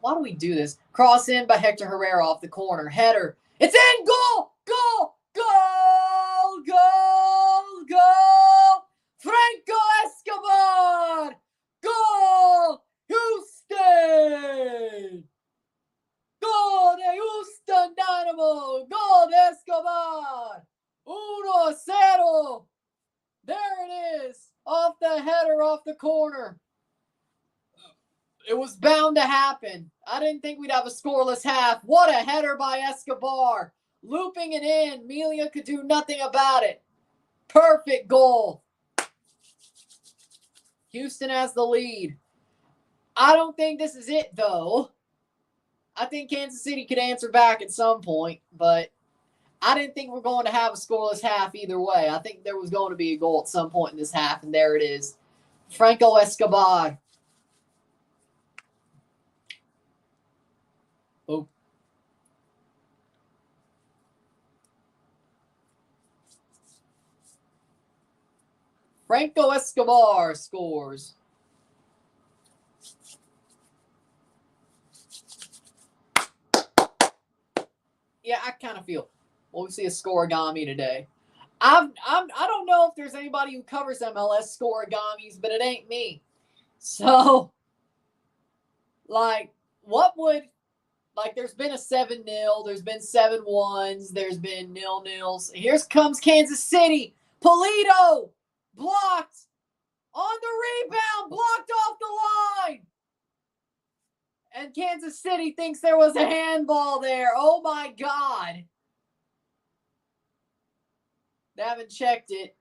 Why do we do this? Cross in by Hector Herrera off the corner. Header. It's in! Goal! Goal! Goal! Goal! Goal! Franco Escobar! Goal! Houston! Goal de Houston Dynamo! Goal de Escobar! 1-0! There it is! Off the header, off the corner. It was bound to happen. I didn't think we'd have a scoreless half. What a header by Escobar. Looping it in. Melia could do nothing about it. Perfect goal. Houston has the lead. I don't think this is it, though. I think Kansas City could answer back at some point, but I didn't think we're going to have a scoreless half either way. I think there was going to be a goal at some point in this half, and there it is. Franco Escobar. Oh. Franco Escobar scores. Yeah, I kind of feel we'll see a scoregami today. I don't know if there's anybody who covers MLS scoregamis, but it ain't me. So, like, what would there's been a 7-0, there's been 7-1s, there's been 0-0s. Here comes Kansas City. Polito blocked on the rebound, blocked off the line. And Kansas City thinks there was a handball there. Oh my God. They haven't checked it.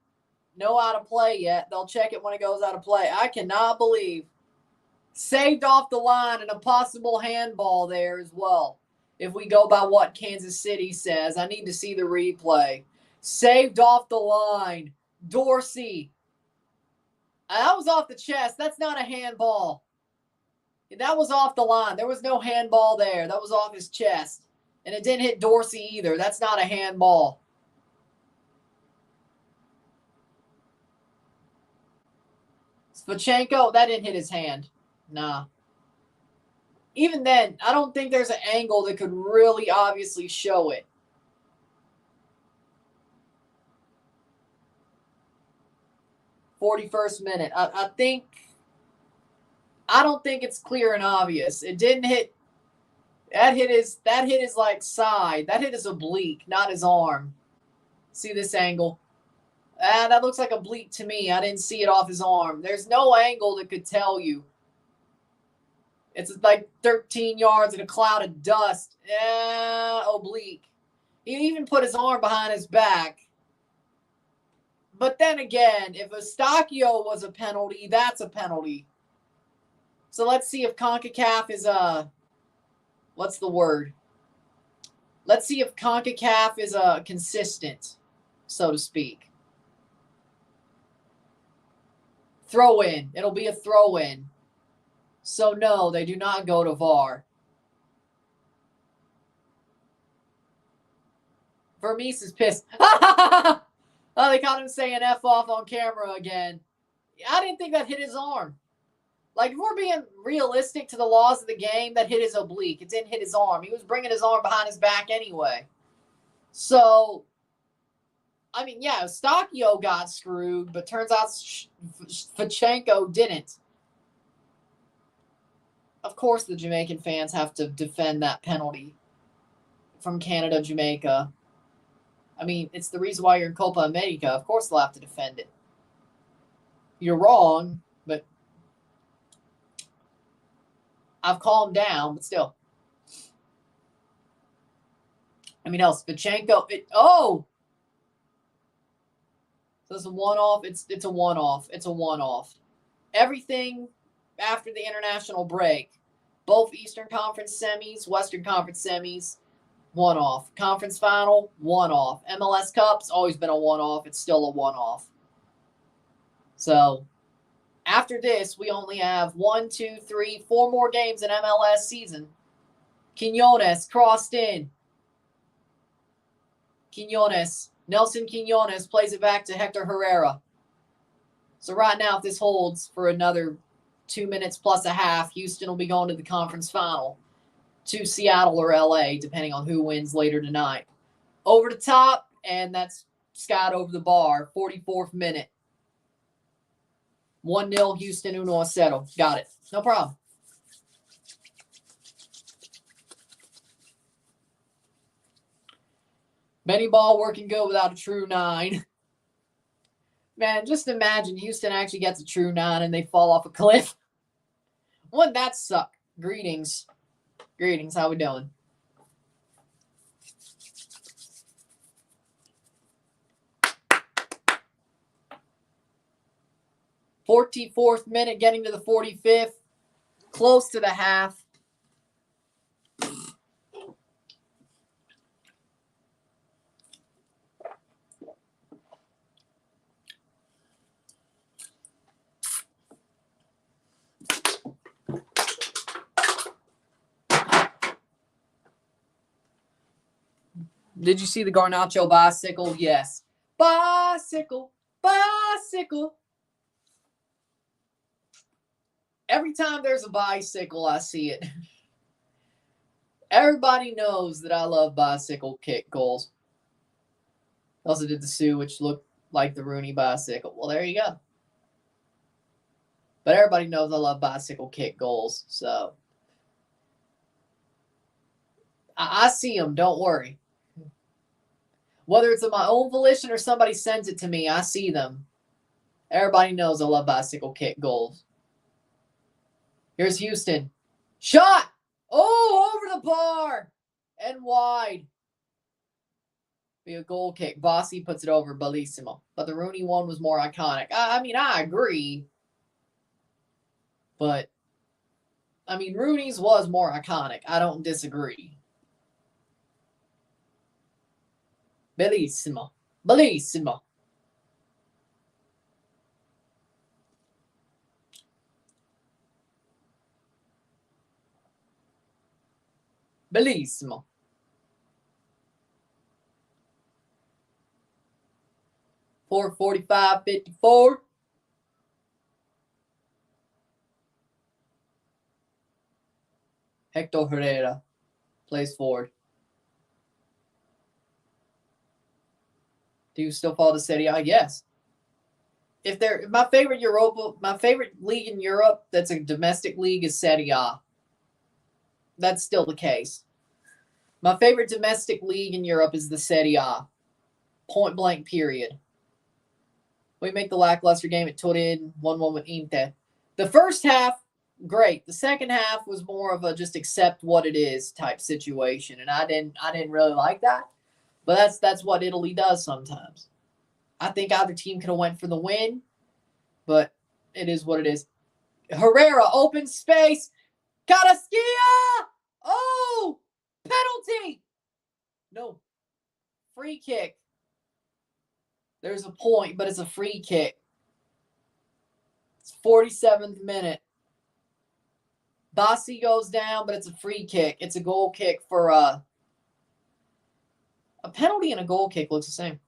No out of play yet. They'll check it when it goes out of play. I cannot believe. Saved off the line and a possible handball there as well. If we go by what Kansas City says. I need to see the replay. Saved off the line. Dorsey. That was off the chest. That's not a handball. That was off the line. There was no handball there. That was off his chest. And it didn't hit Dorsey either. That's not a handball. Svachenko, that didn't hit his hand. Nah. Even then, I don't think there's an angle that could really obviously show it. .41st minute. I don't think it's clear and obvious. It didn't hit. That hit his like side. That hit his oblique, not his arm. See this angle? That looks like oblique to me. I didn't see it off his arm. There's no angle that could tell you. It's like 13 yards in a cloud of dust. Oblique. He even put his arm behind his back. But then again, if Eustachio was a penalty, that's a penalty. So let's see if CONCACAF is what's the word? Let's see if CONCACAF is consistent, so to speak. Throw in. It'll be a throw in. So no, they do not go to VAR. Vermees is pissed. Oh, they caught him saying F off on camera again. I didn't think that hit his arm. Like, if we're being realistic to the laws of the game, that hit his oblique. It didn't hit his arm. He was bringing his arm behind his back anyway. So, I mean, yeah, Eustachio got screwed, but turns out Fichenko didn't. Of course, the Jamaican fans have to defend that penalty from Canada, Jamaica. I mean, it's the reason why you're in Copa America. Of course, they'll have to defend it. You're wrong, but I've calmed down, but still. I mean, else, Fichenko. So it's a one-off. It's a one-off. It's a one-off. Everything after the international break, both Eastern Conference semis, Western Conference semis, one-off. Conference final, one-off. MLS Cup's always been a one-off. It's still a one-off. So after this, we only have 1, 2, 3, 4 more games in MLS season. Quiñones crossed in. Nelson Quiñones plays it back to Hector Herrera. So right now, if this holds for another 2 minutes plus a half, Houston will be going to the conference final to Seattle or LA, depending on who wins later tonight. Over the top, and that's Scott over the bar. 44th minute. 1-0 Houston, 1-0. Got it. No problem. Benny Ball working good without a true 9. Man, just imagine Houston actually gets a true 9 and they fall off a cliff. Wouldn't that suck? Greetings. How we doing? .44th minute, getting to the 45th. Close to the half. Did you see the Garnacho bicycle? Yes. Bicycle. Every time there's a bicycle, I see it. Everybody knows that I love bicycle kick goals. Also did the Sioux, which looked like the Rooney bicycle. Well, there you go. But everybody knows I love bicycle kick goals, so I see them. Don't worry. Whether it's of my own volition or somebody sends it to me, I see them. Everybody knows I love bicycle kick goals. Here's Houston. Shot! Oh, over the bar! And wide. Be a goal kick. Bossy puts it over. Bellissimo. But the Rooney one was more iconic. I mean, I agree. But, I mean, Rooney's was more iconic. I don't disagree. Bellissimo. Bellissimo. Bellissimo. .45-54. Hector Herrera plays forward. Do you still follow the Serie A? Yes. My favorite league in Europe that's a domestic league is Serie A. That's still the case. My favorite domestic league in Europe is the Serie A. Point blank, period. We make the lackluster game at Turin, 1-1 with Inter. The first half, great. The second half was more of a just accept what it is type situation, and I didn't really like that. But that's what Italy does sometimes. I think either team could have went for the win, but it is what it is. Herrera, open space. Costigan! Oh! Penalty! No. Free kick. There's a point, but it's a free kick. It's 47th minute. Bassi goes down, but it's a free kick. It's a goal kick for a penalty and a goal kick looks the same,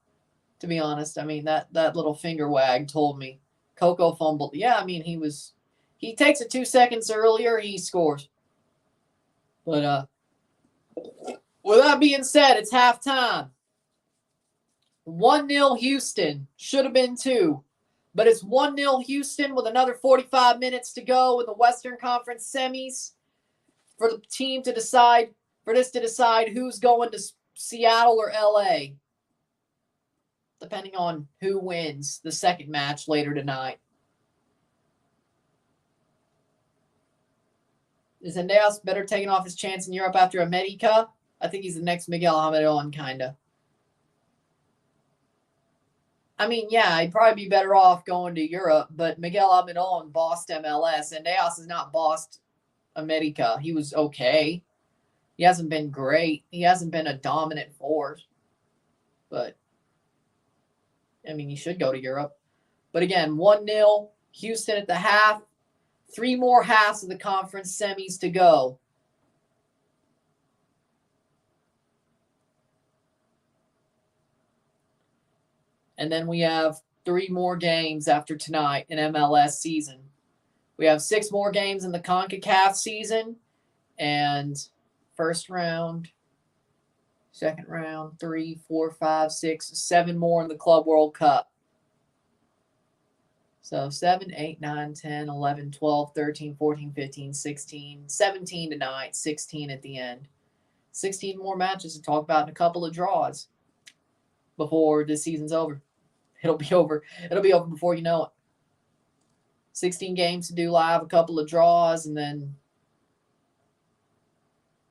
to be honest. I mean, that little finger wag told me. Coco fumbled. Yeah, I mean, he takes it 2 seconds earlier, he scores. But with that being said, it's halftime. 1-0 Houston. Should have been 2. But it's 1-0 Houston with another 45 minutes to go in the Western Conference semis for the team to decide, who's going to Seattle or LA, depending on who wins the second match later tonight. Is Zendejas better taking off his chance in Europe after America? I think he's the next Miguel Almiron, kind of. I mean, yeah, he'd probably be better off going to Europe, but Miguel Almiron bossed MLS, and Zendejas has not bossed America. He was okay. He hasn't been great. He hasn't been a dominant force. But, I mean, he should go to Europe. But again, 1-0, Houston at the half. 3 more halves of the conference semis to go. And then we have 3 more games after tonight in MLS season. We have 6 more games in the CONCACAF season. And first round, second round, 3, 4, 5, 6, 7 more in the Club World Cup. So 7, 8, 9, 10, 11, 12, 13, 14, 15, 16, 17 tonight, 16 at the end. 16 more matches to talk about and a couple of draws before this season's over. It'll be over. It'll be over before you know it. 16 games to do live, a couple of draws, and then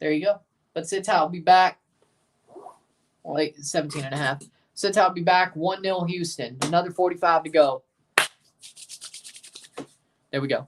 there you go. But Sitz will be back. Well, 17 and a half. Sitz will be back. 1-0 Houston. Another 45 to go. There we go.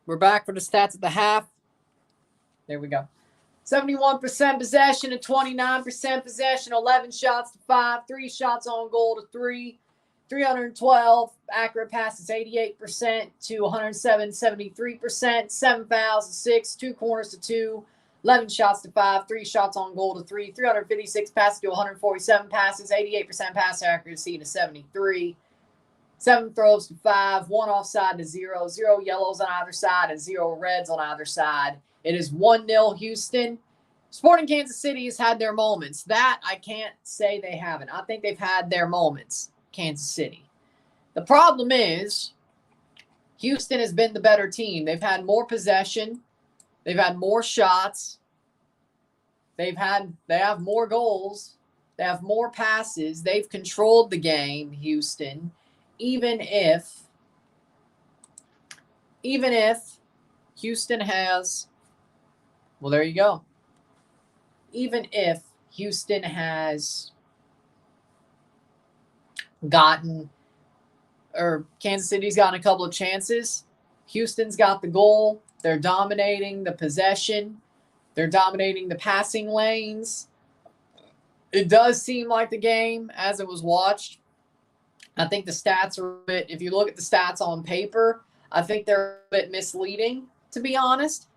We're back for the stats at the half. There we go. 71% possession and 29% possession, 11 shots to 5, 3 shots on goal to 3, 312 accurate passes, 88% to 107, 73%, 7 fouls to 6, 2 corners to 2, 11 shots to 5, 3 shots on goal to 3, 356 passes to 147 passes, 88% pass accuracy to 73, 7 throws to 5, 1 offside to 0, 0 yellows on either side, and 0 reds on either side. It is 1-0 Houston. Sporting Kansas City has had their moments. That I can't say they haven't. I think they've had their moments, Kansas City. The problem is Houston has been the better team. They've had more possession. They've had more shots. They have more goals. They have more passes. They've controlled the game, Houston. Even if Houston has, well, there you go. Even if Houston has gotten, or Kansas City's gotten a couple of chances, Houston's got the goal. They're dominating the possession. They're dominating the passing lanes. It does seem like the game, as it was watched, I think the stats are a bit, if you look at the stats on paper, I think they're a bit misleading, to be honest.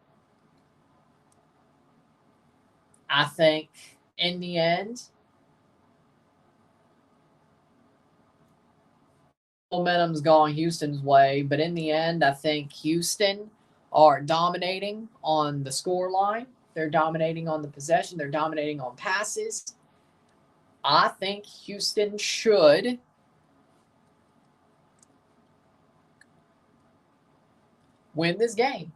I think in the end, momentum's going Houston's way, but in the end, I think Houston are dominating on the score line. They're dominating on the possession. They're dominating on passes. I think Houston should win this game.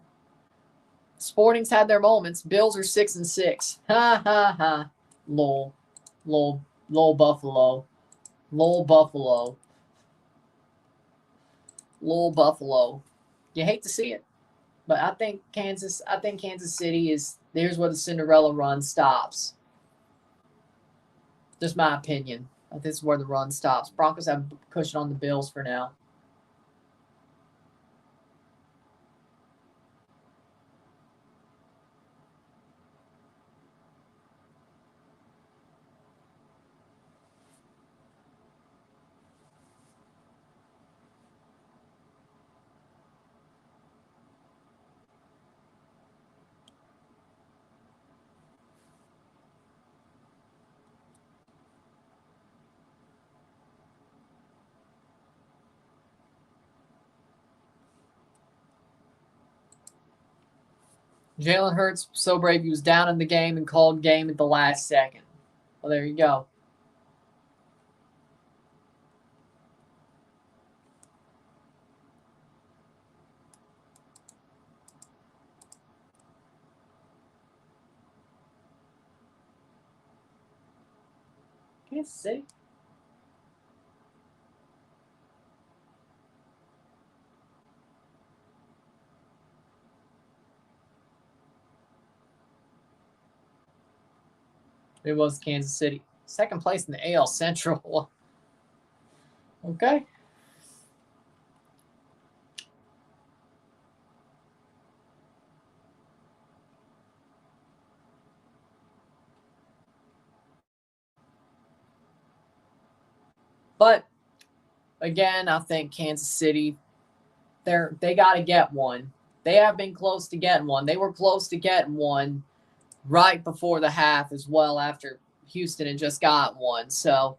Sporting's had their moments. Bills are 6-6. Ha ha ha. Lol Buffalo. Lol Buffalo. Lol Buffalo. You hate to see it. But I think Kansas City is, there's where the Cinderella run stops. Just my opinion. I think this is where the run stops. Broncos have cushion on the Bills for now. Jalen Hurts, so brave, he was down in the game and called game at the last second. Well, there you go. Kansas City. It was Kansas City. Second place in the AL Central. Okay. But again, I think Kansas City, they got to get one. They have been close to getting one. They were close to getting one right before the half as well, after Houston had just got one. So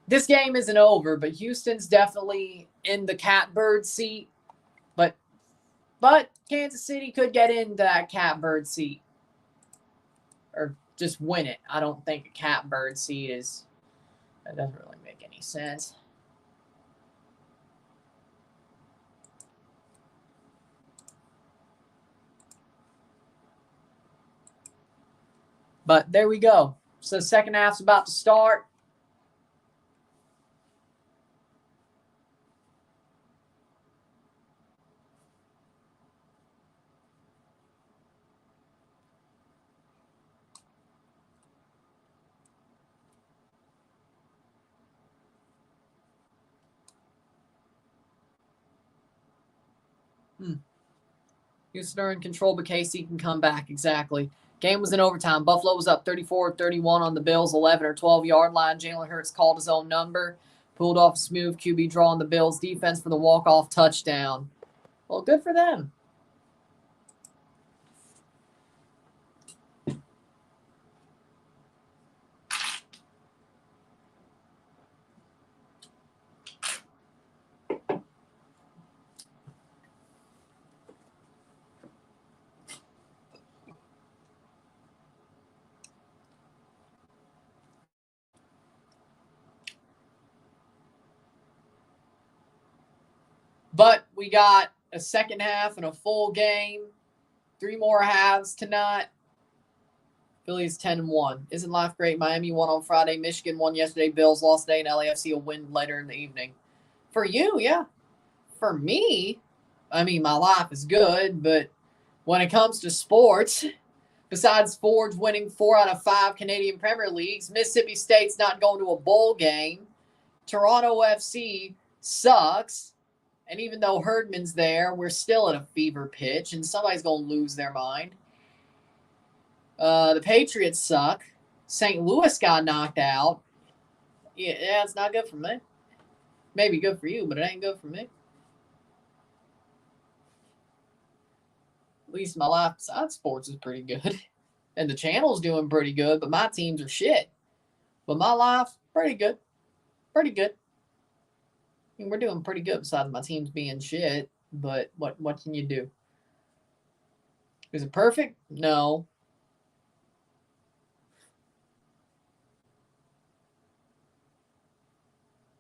this game isn't over, but Houston's definitely in the catbird seat. But Kansas City could get into that catbird seat or just win it. I don't think a catbird seat is, that doesn't really make any sense. But there we go. So second half's about to start. Houston are in control, but KC can come back. Exactly. Game was in overtime. Buffalo was up 34-31 on the Bills' 11 or 12-yard line. Jalen Hurts called his own number, pulled off a smooth QB draw on the Bills' defense for the walk-off touchdown. Well, good for them. But we got a second half and a full game. 3 more halves tonight. Phillies 10-1. Isn't life great? Miami won on Friday. Michigan won yesterday. Bills lost today. And LAFC will win later in the evening. For you, yeah. For me, I mean, my life is good. But when it comes to sports, besides Forge winning 4 out of 5 Canadian Premier Leagues, Mississippi State's not going to a bowl game. Toronto FC sucks. And even though Herdman's there, we're still at a fever pitch, and somebody's going to lose their mind. The Patriots suck. St. Louis got knocked out. Yeah, it's not good for me. Maybe good for you, but it ain't good for me. At least my life besides sports is pretty good. And the channel's doing pretty good, but my teams are shit. But my life, pretty good. Pretty good. I mean, we're doing pretty good besides my teams being shit, but what can you do? Is it perfect? No.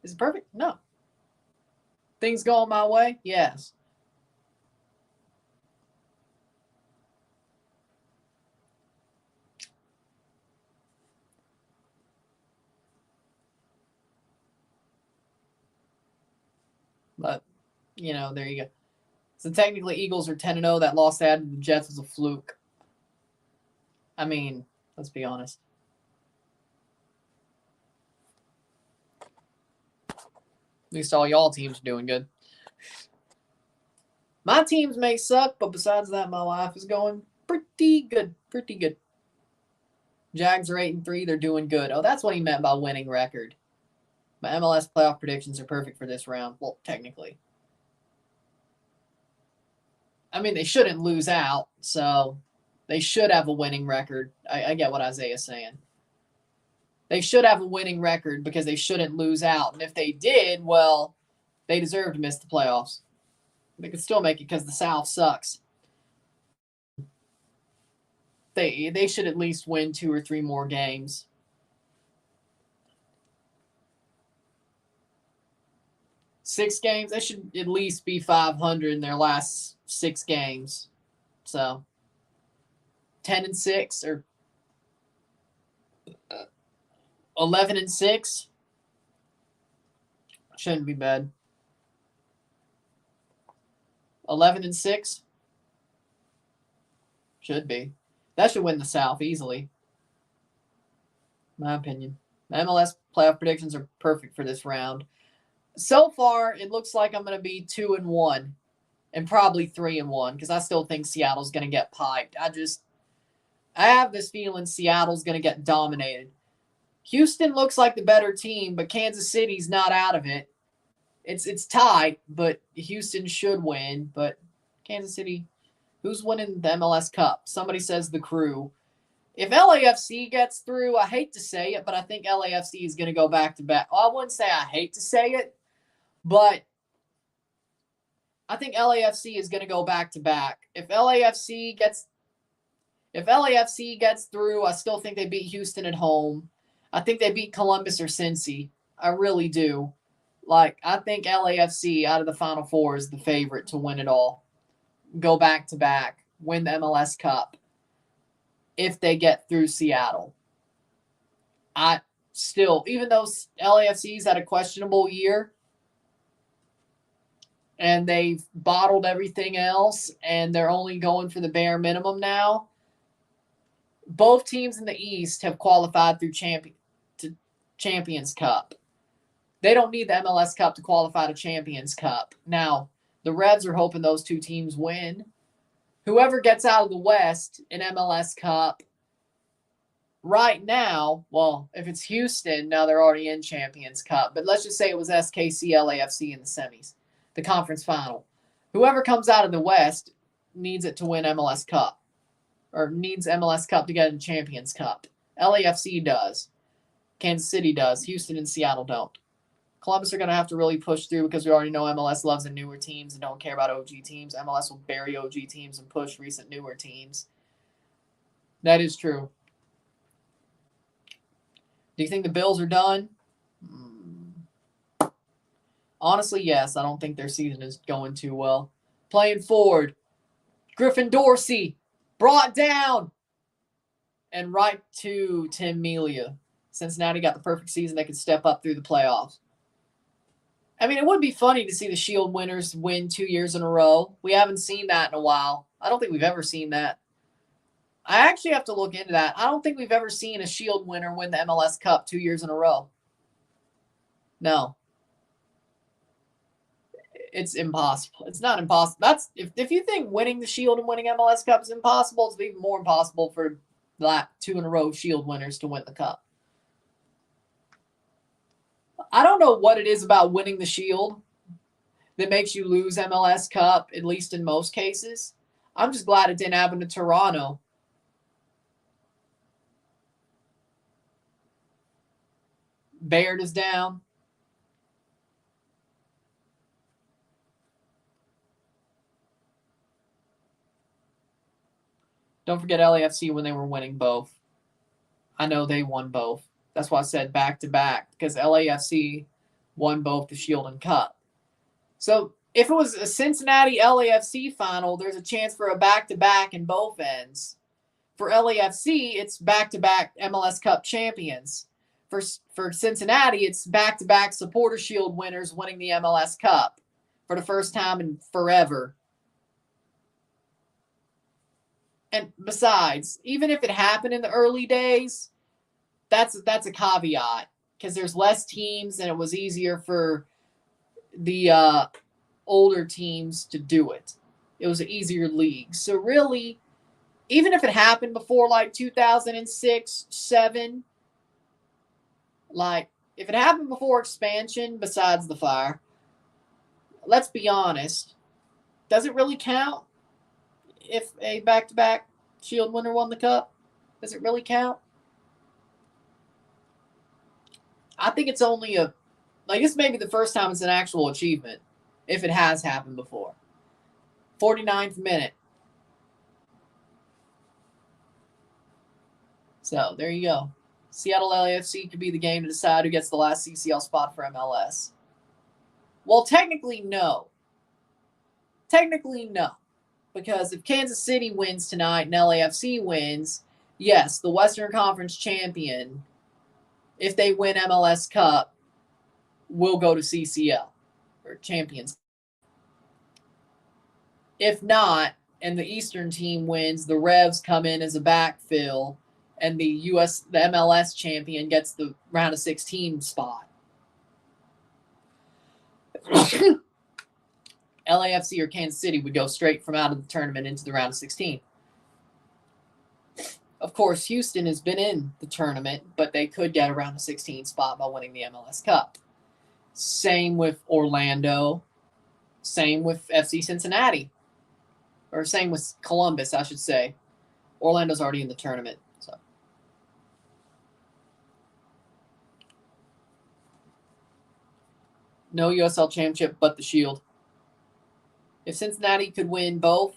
Is it perfect? No. Things going my way? Yes. But, there you go. So technically, Eagles are 10-0. That loss they had to the Jets was a fluke. I mean, let's be honest. At least all y'all teams are doing good. My teams may suck, but besides that, my life is going pretty good. Pretty good. Jags are 8-3. They're doing good. Oh, that's what he meant by winning record. My MLS playoff predictions are perfect for this round. Well, technically. I mean, they shouldn't lose out, so they should have a winning record. I get what Isaiah's saying. They should have a winning record because they shouldn't lose out. And if they did, well, they deserve to miss the playoffs. They could still make it because the South sucks. They should at least win 2 or 3 more games. Six games, they should at least be 500 in their last 6 games. So 10-6 or 11-6 shouldn't be bad. 11-6 should be. That should win the South easily. My opinion. The MLS playoff predictions are perfect for this round. So far, it looks like I'm going to be 2-1 and probably 3-1 because I still think Seattle's going to get piped. I have this feeling Seattle's going to get dominated. Houston looks like the better team, but Kansas City's not out of it. It's tied, but Houston should win. But Kansas City, who's winning the MLS Cup? Somebody says the Crew. If LAFC gets through, I hate to say it, but I think LAFC is going to go back-to-back. I wouldn't say I hate to say it, but I think LAFC is going to go back-to-back. If LAFC gets through, I still think they beat Houston at home. I think they beat Columbus or Cincy. I really do. I think LAFC out of the Final Four is the favorite to win it all. Go back-to-back. Win the MLS Cup. If they get through Seattle. Even though LAFC's had a questionable year and they've bottled everything else and they're only going for the bare minimum now, both teams in the East have qualified through Champions Cup. They don't need the MLS Cup to qualify to Champions Cup. Now, The Revs are hoping those two teams win. Whoever gets out of the West in MLS Cup right now, well, if it's Houston, now they're already in Champions Cup. But let's just say it was SKC LAFC in the semis, the conference final. Whoever comes out of the West needs it to win MLS Cup, or needs MLS Cup to get in Champions Cup. LAFC does. Kansas City does. Houston and Seattle don't. Columbus are going to have to really push through because we already know MLS loves the newer teams and don't care about OG teams. MLS will bury OG teams and push recent newer teams. That is true. Do you think the Bills are done? Honestly, yes. I don't think their season is going too well. Playing forward. Griffin Dorsey brought down and right to Tim Melia. Cincinnati got the perfect season. They could step up through the playoffs. I mean, it would be funny to see the Shield winners win 2 years in a row. We haven't seen that in a while. I don't think we've ever seen that. I actually have to look into that. I don't think we've ever seen a Shield winner win the MLS Cup 2 years in a row. No. It's impossible. It's not impossible. That's if you think winning the Shield and winning MLS Cup is impossible, it's even more impossible for that 2 in a row Shield winners to win the Cup. I don't know what it is about winning the Shield that makes you lose MLS Cup, at least in most cases. I'm just glad it didn't happen to Toronto. Baird is down. Don't forget LAFC when they were winning both. I know they won both. That's why I said back-to-back, because LAFC won both the Shield and Cup. So if it was a Cincinnati-LAFC final, there's a chance for a back-to-back in both ends. For LAFC, it's back-to-back MLS Cup champions. For Cincinnati, it's back-to-back Supporter Shield winners winning the MLS Cup for the first time in forever. And besides, even if it happened in the early days, that's a caveat because there's less teams and it was easier for the older teams to do it. It was an easier league. So really, even if it happened before like 2006, 7, like if it happened before expansion, besides the fire, let's be honest, does it really count if a back-to-back Shield winner won the Cup? Does it really count? I think it's only this may be the first time it's an actual achievement, if it has happened before. 49th minute. So, there you go. Seattle LAFC could be the game to decide who gets the last CCL spot for MLS. Well, technically, no. Technically, no. Because if Kansas City wins tonight and LAFC wins, yes, the Western Conference champion, if they win MLS Cup, will go to CCL or Champions. If not, and the Eastern team wins, the Revs come in as a backfill, and the MLS champion gets the round of 16 spot. LAFC or Kansas City would go straight from out of the tournament into the round of 16. Of course, Houston has been in the tournament, but they could get a round of 16 spot by winning the MLS Cup. Same with Orlando. Same with FC Cincinnati. Or same with Columbus, I should say. Orlando's already in the tournament. So. No USL championship but the Shield. If Cincinnati could win both,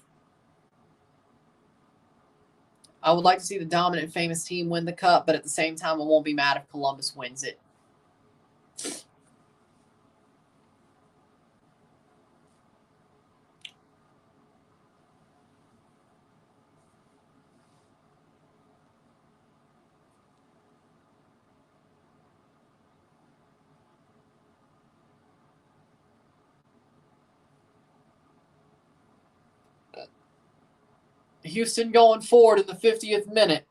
I would like to see the dominant famous team win the Cup, but at the same time, I won't be mad if Columbus wins it. Houston going forward in the 50th minute.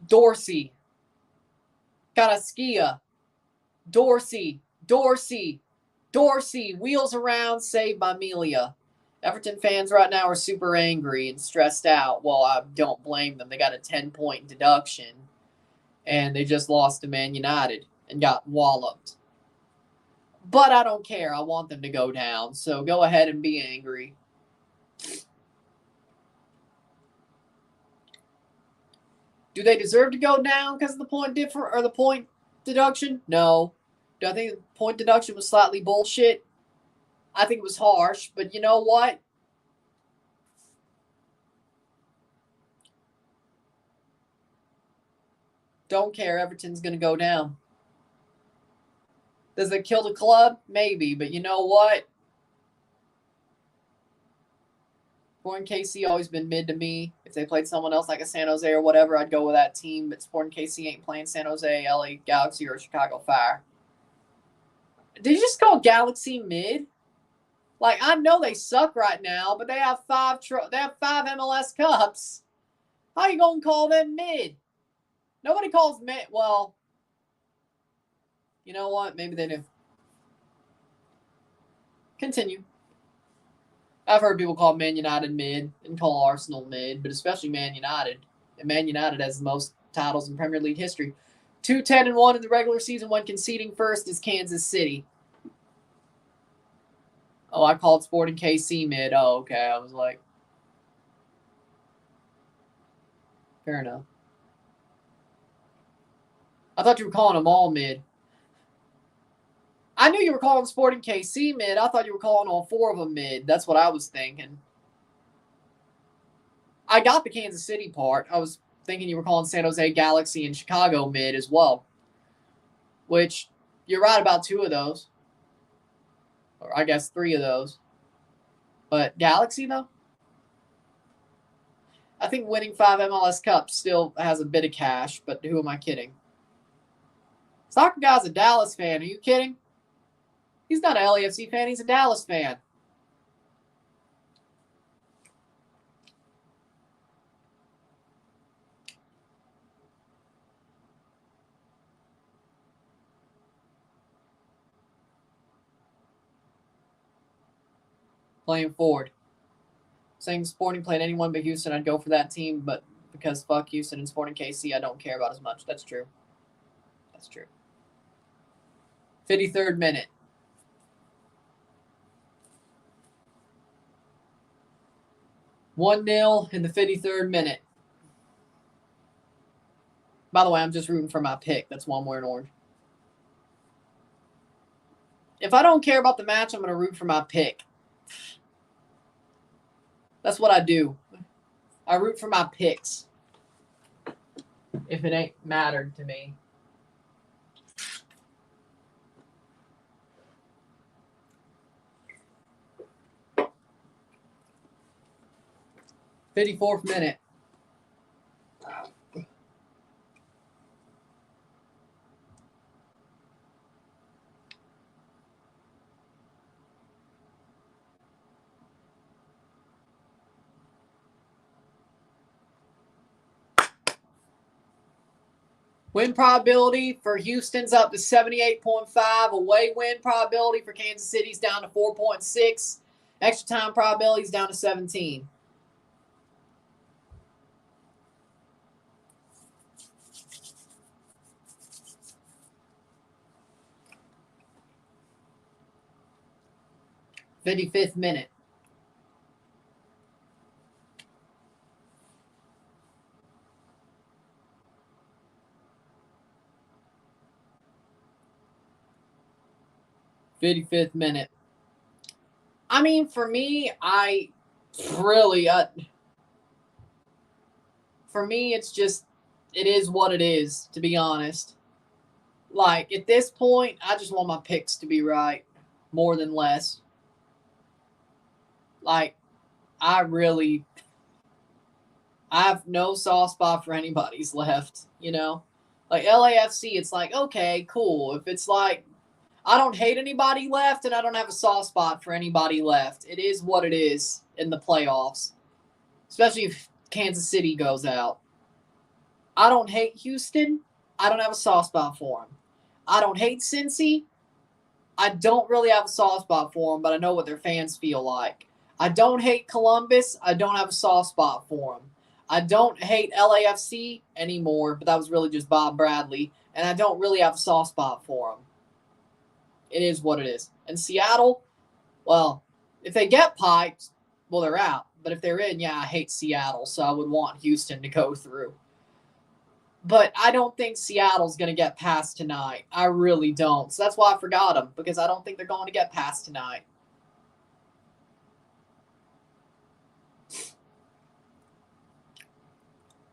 Dorsey. Karaskia. Dorsey. Wheels around, saved by Melia. Everton fans right now are super angry and stressed out. Well, I don't blame them. They got a 10-point deduction, and they just lost to Man United and got walloped. But I don't care. I want them to go down, so go ahead and be angry. Do they deserve to go down because of the point the point deduction? No. Do I think the point deduction was slightly bullshit? I think it was harsh, but you know what? Don't care. Everton's going to go down. Does it kill the club? Maybe, but you know what? Sporting KC always been mid to me. If they played someone else like a San Jose or whatever, I'd go with that team. But Sporting KC ain't playing San Jose, LA Galaxy, or Chicago Fire. Did you just call Galaxy mid? Like, I know they suck right now, but they have five MLS Cups. How you gonna call them mid? Nobody calls mid. Well, you know what? Maybe they do. Continue. I've heard people call Man United mid and call Arsenal mid, but especially Man United. And Man United has the most titles in Premier League history. 2-10-1 in the regular season when conceding first is Kansas City. Oh, I called Sporting KC mid. Oh, okay. I was like, fair enough. I thought you were calling them all mid. I knew you were calling Sporting KC mid. I thought you were calling all four of them mid. That's what I was thinking. I got the Kansas City part. I was thinking you were calling San Jose, Galaxy, and Chicago mid as well. Which, you're right about two of those. Or I guess three of those. But Galaxy, though? I think winning 5 MLS Cups still has a bit of cash, but who am I kidding? Soccer guy's a Dallas fan. Are you kidding? He's not an LAFC fan. He's a Dallas fan. Playing forward. Saying Sporting played anyone but Houston, I'd go for that team, but because fuck Houston and Sporting KC, I don't care about as much. That's true. That's true. 53rd minute. (1-0) in the 53rd minute. By the way, I'm just rooting for my pick. That's why I'm wearing orange. If I don't care about the match, I'm going to root for my pick. That's what I do. I root for my picks. If it ain't mattered to me. (54th minute). Win probability for Houston's up to 78.5. Away win probability for Kansas City's down to 4.6. Extra time probability is down to 17. (55th minute). (55th minute). I mean, for me, for me, it's just, it is what it is, to be honest. Like, at this point, I just want my picks to be right, more than less. Like, I have no soft spot for anybody's left, you know? Like, LAFC, it's like, okay, cool. If it's like, I don't hate anybody left, and I don't have a soft spot for anybody left. It is what it is in the playoffs, especially if Kansas City goes out. I don't hate Houston. I don't have a soft spot for them. I don't hate Cincy. I don't really have a soft spot for them, but I know what their fans feel like. I don't hate Columbus. I don't have a soft spot for them. I don't hate LAFC anymore, but that was really just Bob Bradley. And I don't really have a soft spot for them. It is what it is. And Seattle, well, if they get piped, well, they're out. But if they're in, yeah, I hate Seattle, so I would want Houston to go through. But I don't think Seattle's going to get past tonight. I really don't. So that's why I forgot them, because I don't think they're going to get past tonight.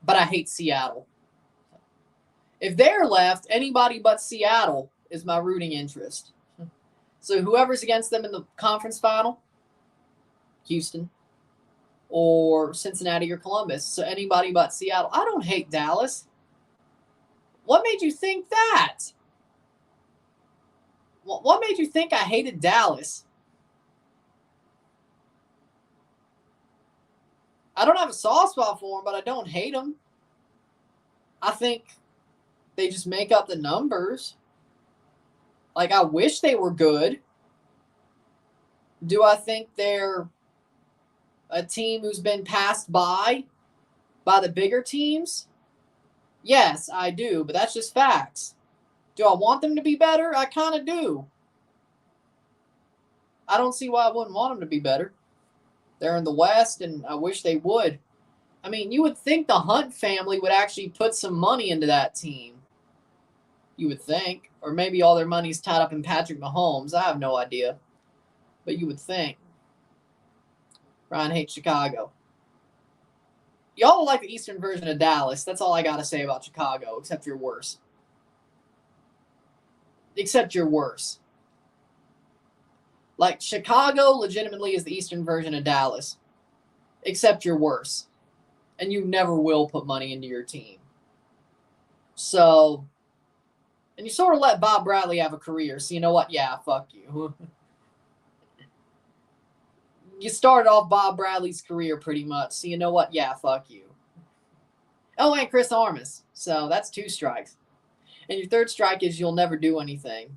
But I hate Seattle. If they're left, anybody but Seattle is my rooting interest. So whoever's against them in the conference final, Houston or Cincinnati or Columbus. So anybody but Seattle. I don't hate Dallas. What made you think that? What made you think I hated Dallas? I don't have a soft spot for them, but I don't hate them. I think they just make up the numbers. Like, I wish they were good. Do I think they're a team who's been passed by the bigger teams? Yes, I do, but that's just facts. Do I want them to be better? I kind of do. I don't see why I wouldn't want them to be better. They're in the West, and I wish they would. I mean, you would think the Hunt family would actually put some money into that team. You would think. Or maybe all their money's tied up in Patrick Mahomes. I have no idea. But you would think. Ryan hates Chicago. Y'all like the Eastern version of Dallas. That's all I got to say about Chicago, except you're worse. Except you're worse. Like, Chicago legitimately is the Eastern version of Dallas. Except you're worse. And you never will put money into your team. So, and you sort of let Bob Bradley have a career. So you know what? Yeah, fuck you. You started off Bob Bradley's career pretty much. So you know what? Yeah, fuck you. Oh, and Chris Armas. So that's 2 strikes. And your 3rd strike is you'll never do anything.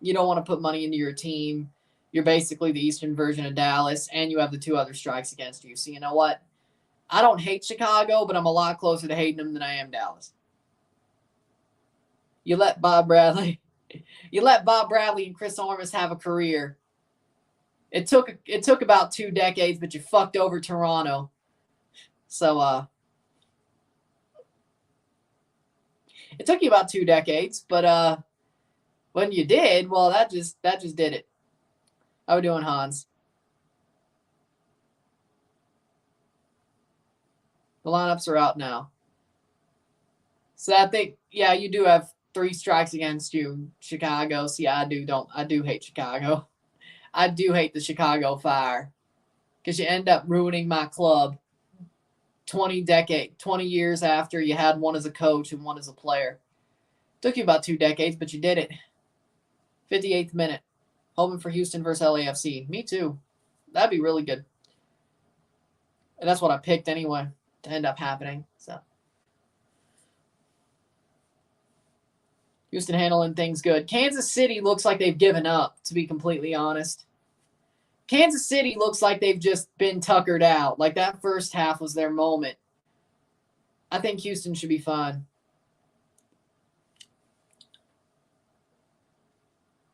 You don't want to put money into your team. You're basically the Eastern version of Dallas. And you have the 2 other strikes against you. So you know what? I don't hate Chicago, but I'm a lot closer to hating them than I am Dallas. You let Bob Bradley and Chris Armas have a career. It took about 2 decades, but you fucked over Toronto. So it took you about 2 decades, but when you did, well, that just did it. How we doing, Hans? The lineups are out now. So I think, yeah, you do have 3 strikes against you, Chicago. See, I do hate Chicago. I do hate the Chicago Fire because you end up ruining my club 20 years after you had one as a coach and one as a player. Took you about 2 decades, but you did it. 58th minute. Hoping for Houston versus LAFC. Me too. That'd be really good. And that's what I picked anyway to end up happening. So Houston handling things good. Kansas City looks like they've given up, to be completely honest. Kansas City looks like they've just been tuckered out. Like that first half was their moment. I think Houston should be fine.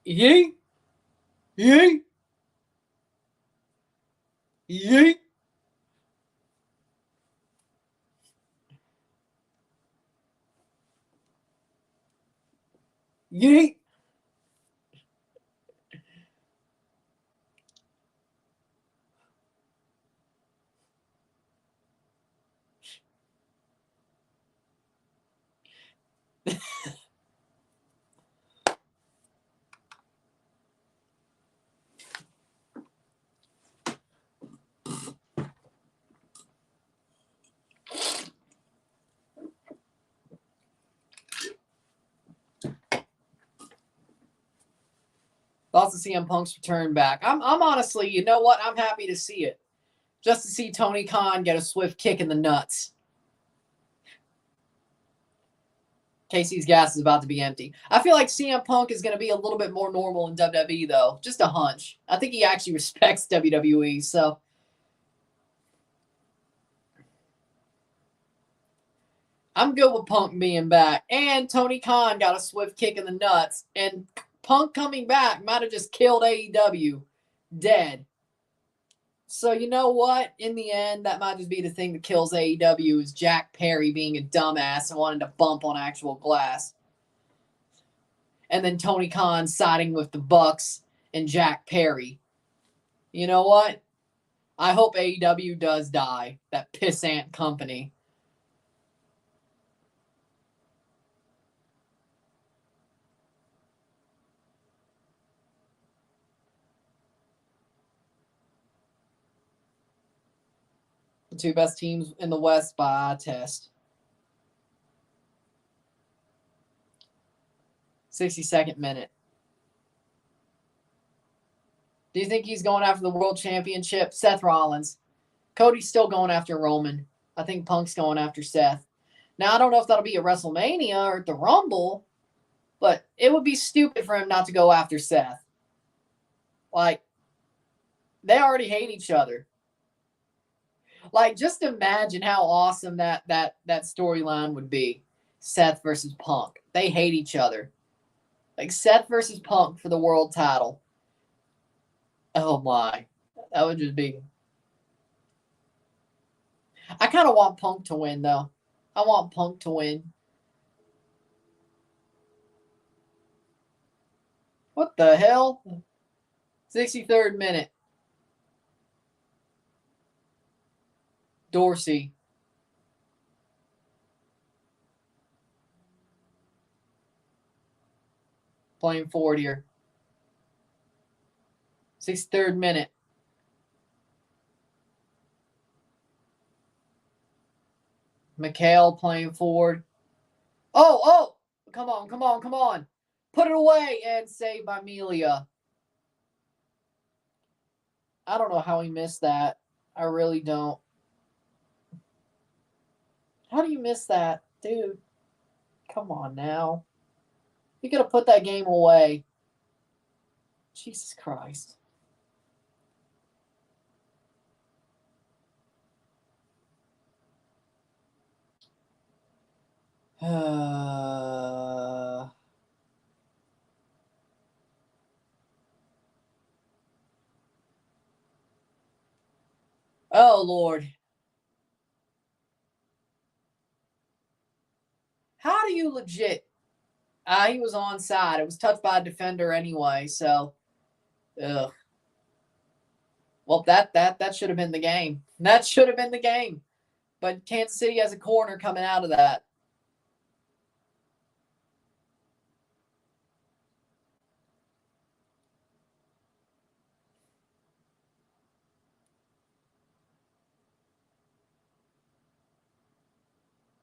Yeet. Yeet. Yeet. Yeet. Thoughts to CM Punk's return back. I'm honestly, you know what? I'm happy to see it. Just to see Tony Khan get a swift kick in the nuts. KC's gas is about to be empty. I feel like CM Punk is going to be a little bit more normal in WWE, though. Just a hunch. I think he actually respects WWE, so. I'm good with Punk being back. And Tony Khan got a swift kick in the nuts. And Punk coming back might have just killed AEW. Dead. So you know what? In the end, that might just be the thing that kills AEW is Jack Perry being a dumbass and wanting to bump on actual glass. And then Tony Khan siding with the Bucks and Jack Perry. You know what? I hope AEW does die. That pissant company. The two best teams in the West by test. 62nd minute. Do you think he's going after the world championship? Seth Rollins. Cody's still going after Roman. I think Punk's going after Seth. Now, I don't know if that'll be at WrestleMania or at the Rumble, but it would be stupid for him not to go after Seth. Like, they already hate each other. Like, just imagine how awesome that storyline would be. Seth versus Punk. They hate each other. Like, Seth versus Punk for the world title. Oh, my. That would just be... I kind of want Punk to win, though. I want Punk to win. What the hell? 63rd minute. Dorsey. Playing forward here. 63rd minute. Bakhale playing forward. Oh! Come on. Put it away and saved by Melia. I don't know how he missed that. I really don't. How do you miss that? Dude, come on now. You could have put that game away. Jesus Christ. Oh, Lord. How do you legit? He was onside. It was touched by a defender anyway, so. Ugh. Well, that should have been the game. That should have been the game. But Kansas City has a corner coming out of that.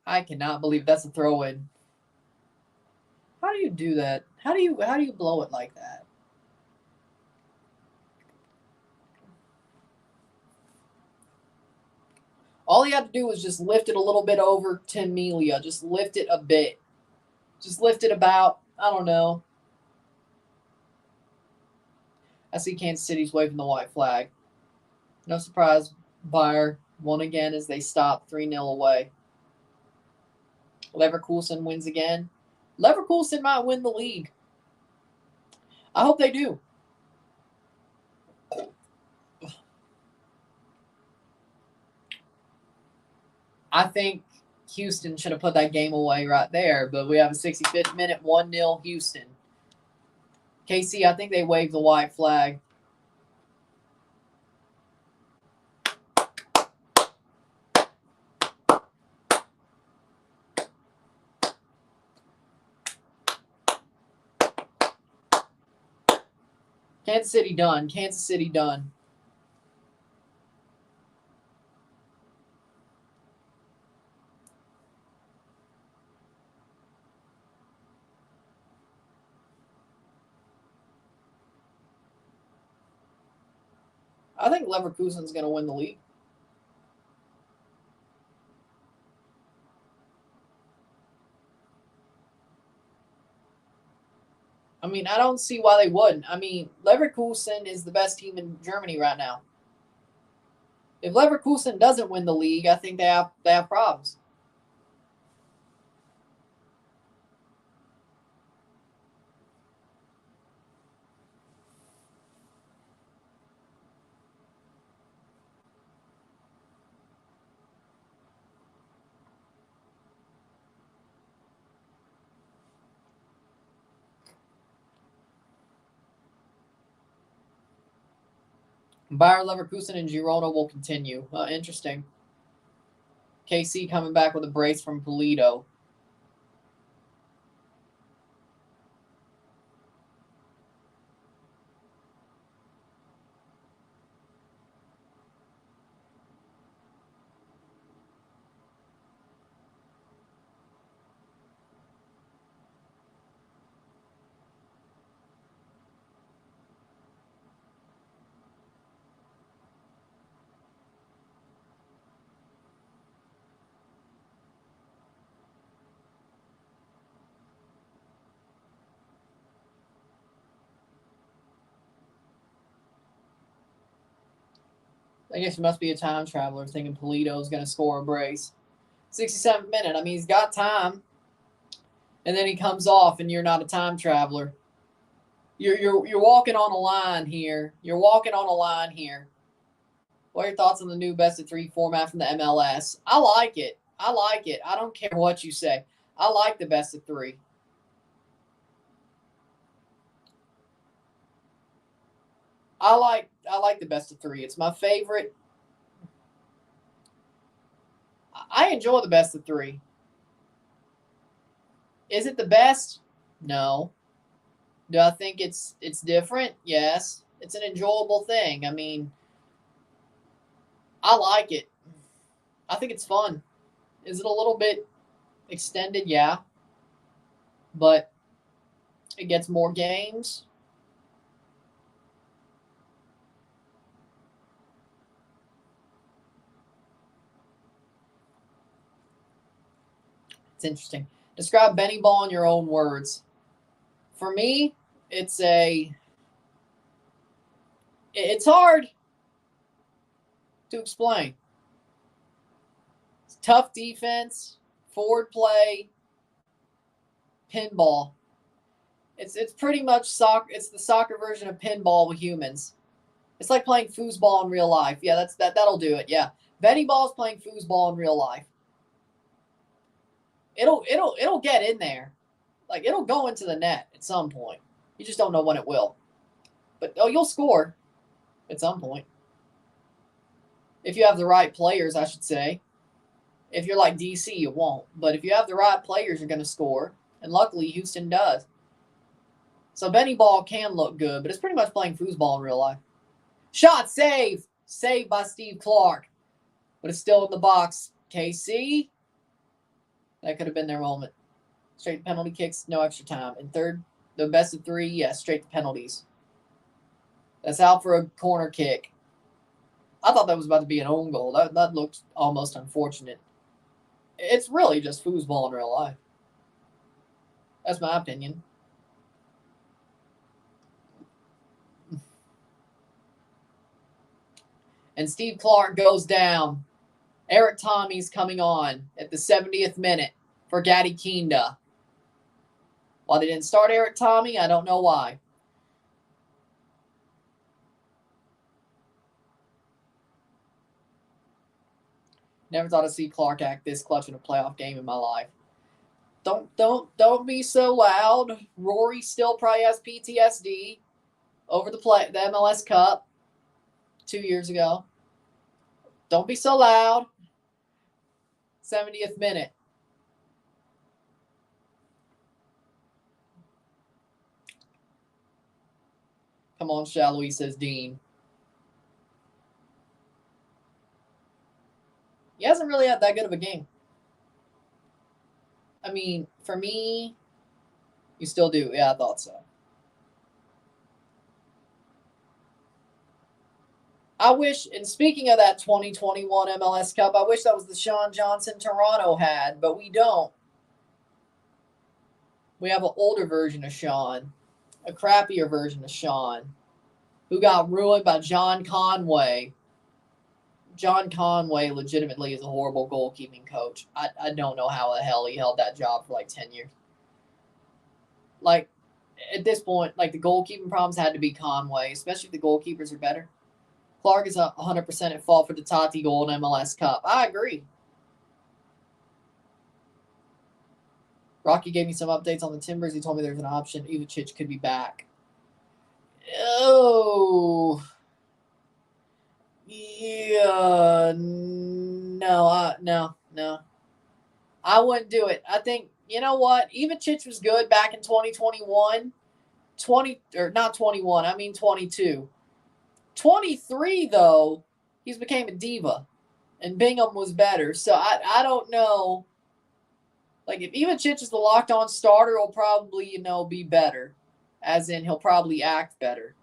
I cannot believe that's a throw-in. How do you do that? How do you blow it like that? All he had to do was just lift it a little bit over Tim Melia. Just lift it a bit. Just lift it about, I don't know. I see Kansas City's waving the white flag. No surprise, Bayer won again as they stop 3-0 away. Leverkusen wins again. Leverkusen might win the league. I hope they do. I think Houston should have put that game away right there, but we have a 65th minute, 1-0 Houston. KC, I think they waved the white flag. Kansas City done. Kansas City done. I think Leverkusen's going to win the league. mean, I don't see why they wouldn't. I mean, Leverkusen is the best team in Germany right now. If Leverkusen doesn't win the league, I think they have problems. Bayer Leverkusen and Girona will continue. Interesting. KC coming back with a brace from Polito. I guess he must be a time traveler thinking Polito's going to score a brace. 67th minute. I mean, he's got time. And then he comes off, and you're not a time traveler. You're walking on a line here. You're walking on a line here. What are your thoughts on the new best-of-3 format from the MLS? I like it. I like it. I don't care what you say. I like the best-of-3. I like the best-of-3. It's my favorite. I enjoy the best-of-3. Is it the best? No. Do I think it's different? Yes. It's an enjoyable thing. I mean, I like it. I think it's fun. Is it a little bit extended? Yeah. But it gets more games. It's interesting. Describe Benny Ball in your own words. For me, it's hard to explain. It's tough defense, forward play, pinball. It's pretty much soccer. It's the soccer version of pinball with humans. It's like playing foosball in real life. Yeah, that'll do it. Yeah, Benny Ball's playing foosball in real life. It'll get in there. Like, it'll go into the net at some point. You just don't know when it will. But, you'll score at some point. If you have the right players, I should say. If you're like DC, you won't. But if you have the right players, you're going to score. And luckily, Houston does. So Benny Ball can look good, but it's pretty much playing foosball in real life. Shot, save! Saved by Steve Clark. But it's still in the box. KC? That could have been their moment. Straight to penalty kicks, no extra time. And third, the best-of-3, yeah, straight to penalties. That's out for a corner kick. I thought that was about to be an own goal. That looked almost unfortunate. It's really just foosball in real life. That's my opinion. And Steve Clark goes down. Eric Tommy's coming on at the 70th minute for Gadi Kinda. Why they didn't start Eric Tommy, I don't know why. Never thought I'd see Clark act this clutch in a playoff game in my life. Don't be so loud. Raury still probably has PTSD over the MLS Cup 2 years ago. Don't be so loud. 70th minute. Come on, Shallowy, says Dean. He hasn't really had that good of a game. I mean, for me, you still do. Yeah, I thought so. I wish, and speaking of that 2021 MLS Cup, I wish that was the Sean Johnson Toronto had, but we don't. We have an older version of Sean, a crappier version of Sean, who got ruined by John Conway. John Conway legitimately is a horrible goalkeeping coach. I don't know how the hell he held that job for like 10 years. Like, at this point, like, the goalkeeping problems had to be Conway, especially if the goalkeepers are better. Clark is 100% at fault for the Tati goal in MLS Cup. I agree. Rocky gave me some updates on the Timbers. He told me there's an option. Ivicic could be back. Oh. Yeah. No. I wouldn't do it. I think, you know what? Ivicic was good back in 2021. 22. 23, though, he's became a diva. And Bingham was better. So I don't know. Like, if Ivicic is the locked-on starter, he'll probably, be better. As in, he'll probably act better.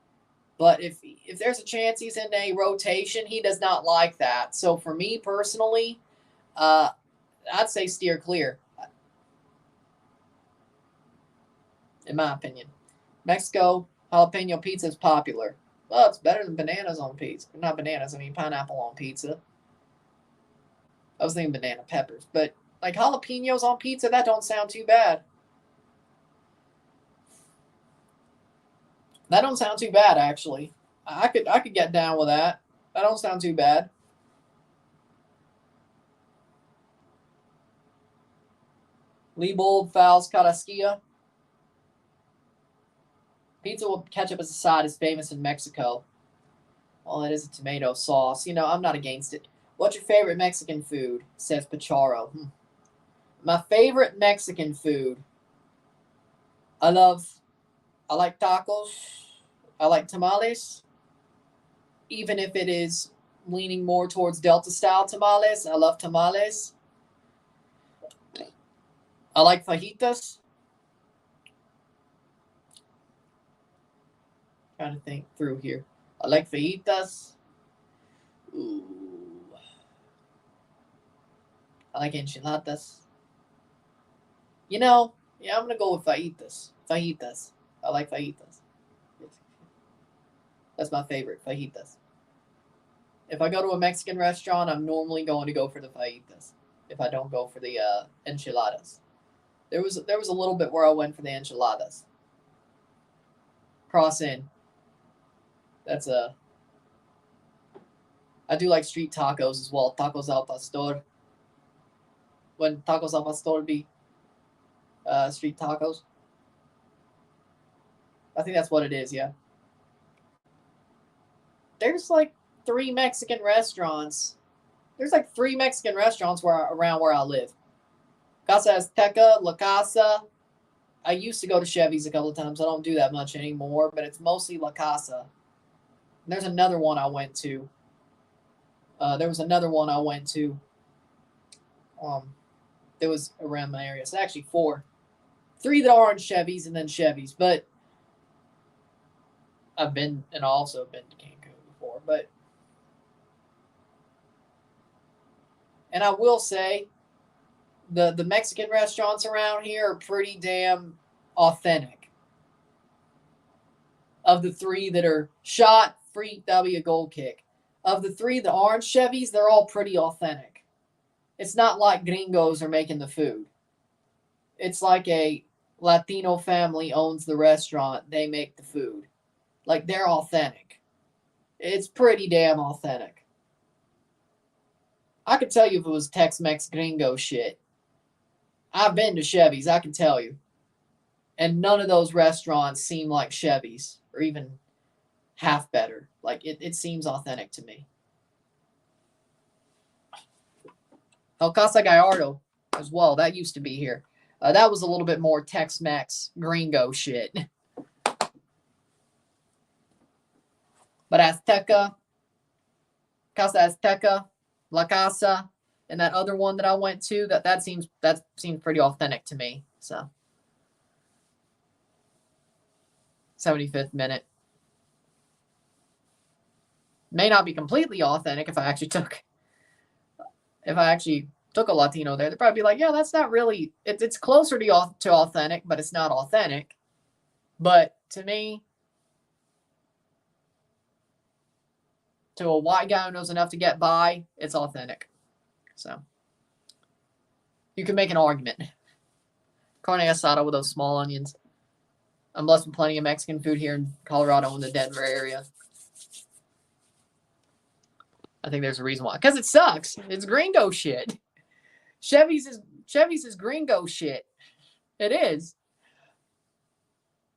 But if there's a chance he's in a rotation, he does not like that. So for me personally, I'd say steer clear. In my opinion. Mexico, jalapeno pizza is popular. Well, it's better than bananas on pizza. Not bananas, I mean pineapple on pizza. I was thinking banana peppers. But, like, jalapenos on pizza, that don't sound too bad. That don't sound too bad, actually. I could get down with that. That don't sound too bad. Leibold fouls Carrasquilla. Pizza with ketchup as a side is famous in Mexico. Well, it is a tomato sauce. I'm not against it. What's your favorite Mexican food? Says Pacharo. My favorite Mexican food. I like tacos. I like tamales. Even if it is leaning more towards Delta-style tamales, I love tamales. I like fajitas. Trying to think through here. I like fajitas. Ooh. I like enchiladas. Yeah, I'm going to go with fajitas. Fajitas. I like fajitas. That's my favorite, fajitas. If I go to a Mexican restaurant, I'm normally going to go for the fajitas. If I don't go for the enchiladas. There was a little bit where I went for the enchiladas. Cross in. That's I do like street tacos as well. Tacos al pastor. When tacos al pastor be street tacos. I think that's what it is, yeah. There's like 3 Mexican restaurants. There's like 3 Mexican restaurants around where I live. Casa Azteca, La Casa. I used to go to Chevy's a couple of times. I don't do that much anymore, but it's mostly La Casa. And there's another one I went to. There was another one I went to. That was around my area. So actually 4. 3 that aren't Chevy's and then Chevy's. But I've been, and also been to Cancun before. And I will say, the Mexican restaurants around here are pretty damn authentic. Of the 3 that are shot, free, that'll be a goal kick. Of the 3 that aren't Chevys, they're all pretty authentic. It's not like gringos are making the food. It's like a Latino family owns the restaurant. They make the food. Like, they're authentic. It's pretty damn authentic. I could tell you if it was Tex-Mex gringo shit. I've been to Chevy's, I can tell you. And none of those restaurants seem like Chevy's, or even half better. Like, it seems authentic to me. El Casa Gallardo as well. That used to be here. That was a little bit more Tex-Mex gringo shit. But Azteca, Casa Azteca, La Casa, and that other one that I went to, that seems pretty authentic to me. So 75th minute. May not be completely authentic if I actually took a Latino there. They'd probably be like, yeah, that's not really, it's closer to authentic, but it's not authentic. But to me, to a white guy who knows enough to get by, it's authentic. So you can make an argument. Carne asada with those small onions. I'm blessed with plenty of Mexican food here in Colorado in the Denver area. I think there's a reason why. Because it sucks. It's gringo shit. Chevy's is gringo shit. It is.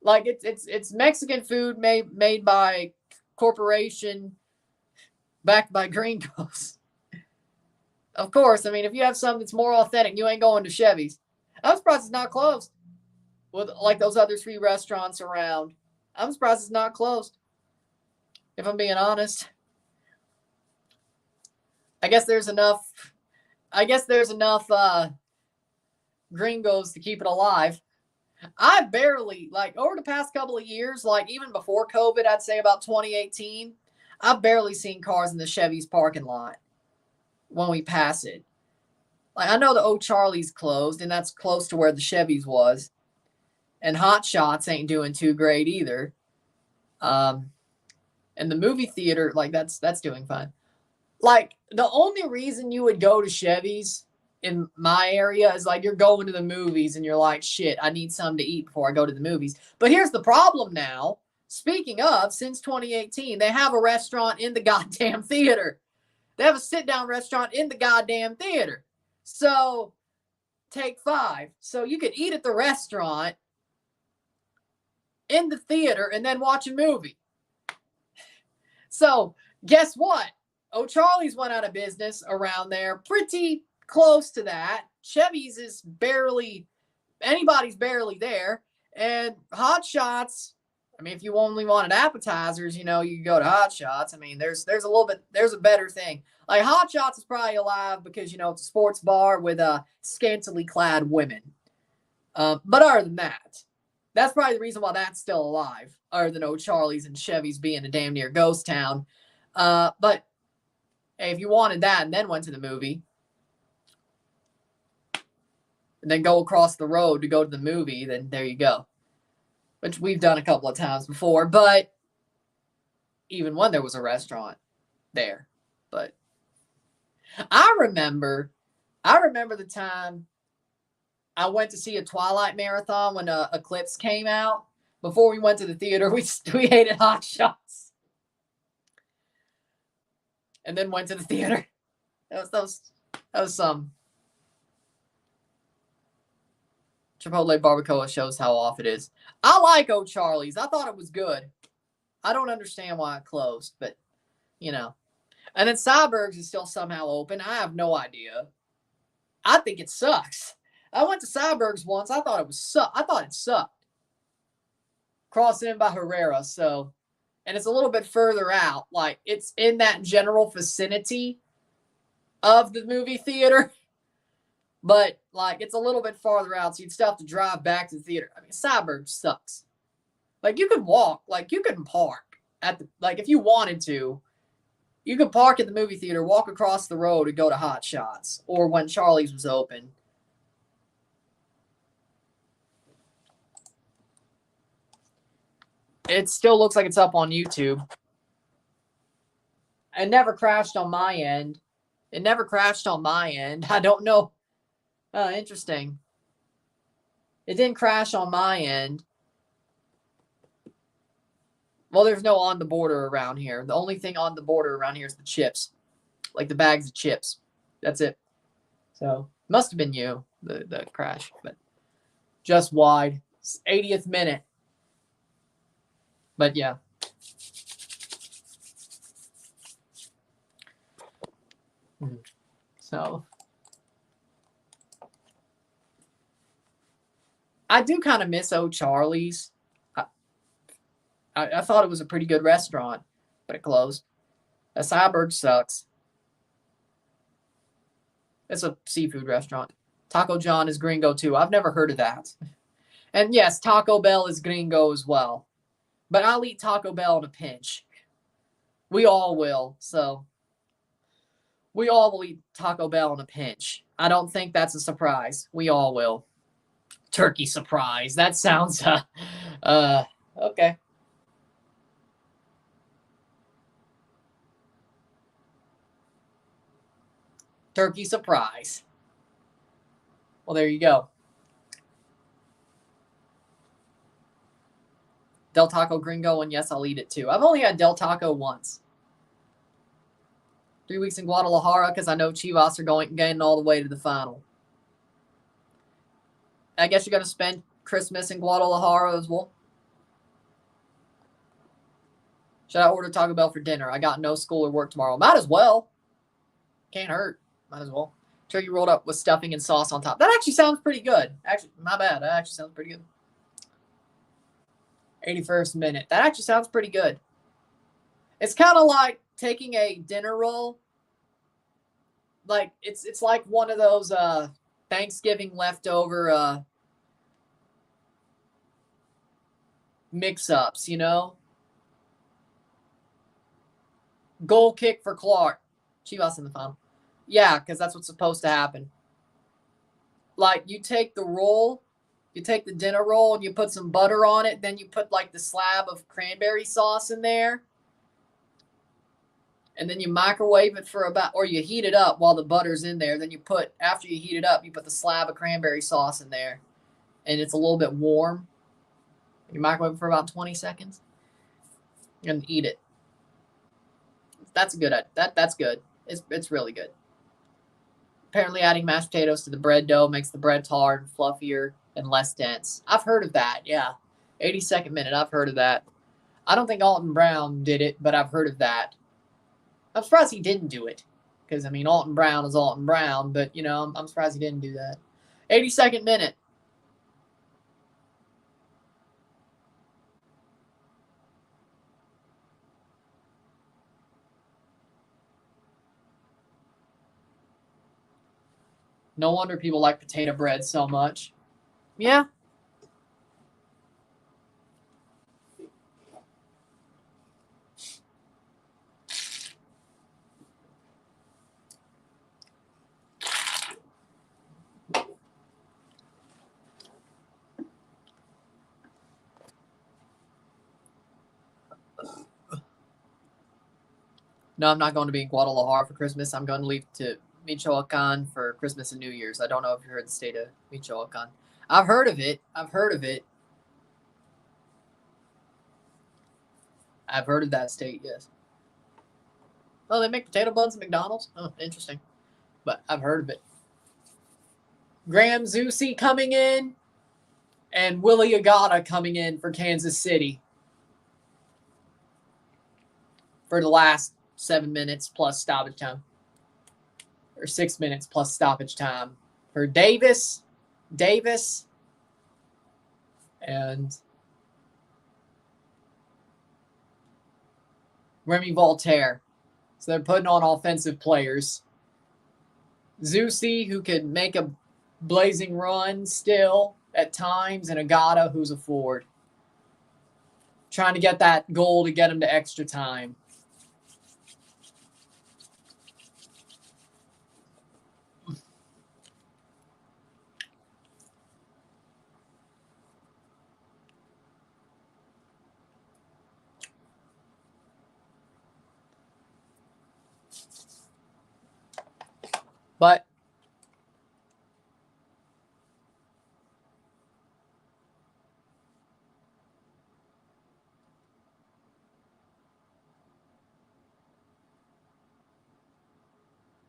Like it's Mexican food made by corporation backed by gringos. Of course, I mean, if you have something that's more authentic, you ain't going to Chevy's. I'm surprised it's not closed. With like those other 3 restaurants around. I'm surprised it's not closed. If I'm being honest. I guess there's enough gringos to keep it alive. I barely, like, over the past couple of years, like even before COVID, I'd say about 2018, I've barely seen cars in the Chevy's parking lot when we pass it. Like, I know the O'Charlie's closed, and that's close to where the Chevy's was. And Hot Shots ain't doing too great either. And the movie theater, like, that's doing fine. Like, the only reason you would go to Chevy's in my area is like you're going to the movies and you're like, shit, I need something to eat before I go to the movies. But here's the problem now. Speaking of, since 2018, they have a restaurant in the goddamn theater. They have a sit-down restaurant in the goddamn theater. So, take 5. So you could eat at the restaurant in the theater and then watch a movie. So, guess what? O'Charlie's went out of business around there. Pretty close to that. Chevy's is anybody's barely there. And Hot Shots, I mean, if you only wanted appetizers, you could go to Hot Shots. I mean, there's a better thing. Like, Hot Shots is probably alive because, it's a sports bar with scantily clad women. But other than that, that's probably the reason why that's still alive, other than O'Charlie's and Chevy's being a damn near ghost town. But hey, if you wanted that and then went to the movie, and then go across the road to go to the movie, then there you go. Which we've done a couple of times before, but even when there was a restaurant there. But I remember the time I went to see a Twilight marathon when Eclipse came out. Before we went to the theater, we ate at Hot Shots. And then went to the theater. That was some. Chipotle barbacoa shows how off it is. I like O'Charlie's. I thought it was good. I don't understand why it closed, but, And then Cyberg's is still somehow open. I have no idea. I think it sucks. I went to Cyberg's once. I thought it sucked. Crossing in by Herrera, so. And it's a little bit further out. Like, it's in that general vicinity of the movie theater. But, like, it's a little bit farther out, so you'd still have to drive back to the theater. I mean, Cyberg sucks. Like, you could walk. Like, you could park at the, like, if you wanted to, you could park at the movie theater, walk across the road, and go to Hot Shots. Or when Charlie's was open. It still looks like it's up on YouTube. It never crashed on my end. I don't know. Interesting. It didn't crash on my end. Well, there's no on the border around here. The only thing on the border around here is the chips. Like the bags of chips. That's it. So, must have been you, the crash. But just wide. It's 80th minute. But yeah. So, I do kind of miss O'Charlie's. I thought it was a pretty good restaurant, but it closed. A Cyberg sucks. It's a seafood restaurant. Taco John is gringo too. I've never heard of that. And yes, Taco Bell is gringo as well. But I'll eat Taco Bell in a pinch. We all will. So we all will eat Taco Bell in a pinch. I don't think that's a surprise. We all will. Turkey surprise. That sounds okay. Turkey surprise. Well, there you go. Del Taco Gringo, and yes, I'll eat it too. I've only had Del Taco once. 3 weeks in Guadalajara because I know Chivas are getting all the way to the final. I guess you're going to spend Christmas in Guadalajara as well. Should I order Taco Bell for dinner? I got no school or work tomorrow. Might as well. Can't hurt. Might as well. Turkey rolled up with stuffing and sauce on top. That actually sounds pretty good. Actually, my bad. That actually sounds pretty good. 81st minute. That actually sounds pretty good. It's kind of like taking a dinner roll. Like it's like one of those Thanksgiving leftover mix-ups, you know? Goal kick for Clark. Chivas in the final. Yeah, because that's what's supposed to happen. Like, you take the roll, you take the dinner roll, and you put some butter on it, then you put, like, the slab of cranberry sauce in there, and then you microwave it for about, or you heat it up while the butter's in there, then you put, after you heat it up, you put the slab of cranberry sauce in there, and it's a little bit warm. You microwave it for about 20 seconds, and eat it. That's good. That's good. It's really good. Apparently adding mashed potatoes to the bread dough makes the bread hard, fluffier, and less dense. I've heard of that, yeah. 82nd minute, I've heard of that. I don't think Alton Brown did it, but I've heard of that. I'm surprised he didn't do it. Because, I mean, Alton Brown is Alton Brown, but, you know, I'm surprised he didn't do that. 82nd minute. No wonder people like potato bread so much. Yeah. No, I'm not going to be in Guadalajara for Christmas. I'm going to leave to Michoacan for Christmas and New Year's. I don't know if you heard the state of Michoacan. I've heard of it. I've heard of that state, yes. Oh, they make potato buns at McDonald's? Oh, interesting. But I've heard of it. Graham Zusi coming in and Willie Agata coming in for Kansas City for the last 7 minutes plus stoppage time. Or 6 minutes plus stoppage time for Davis, and Remy Voltaire. So they're putting on offensive players. Zusi, who could make a blazing run still at times, and Agata, who's a forward. Trying to get that goal to get him to extra time. But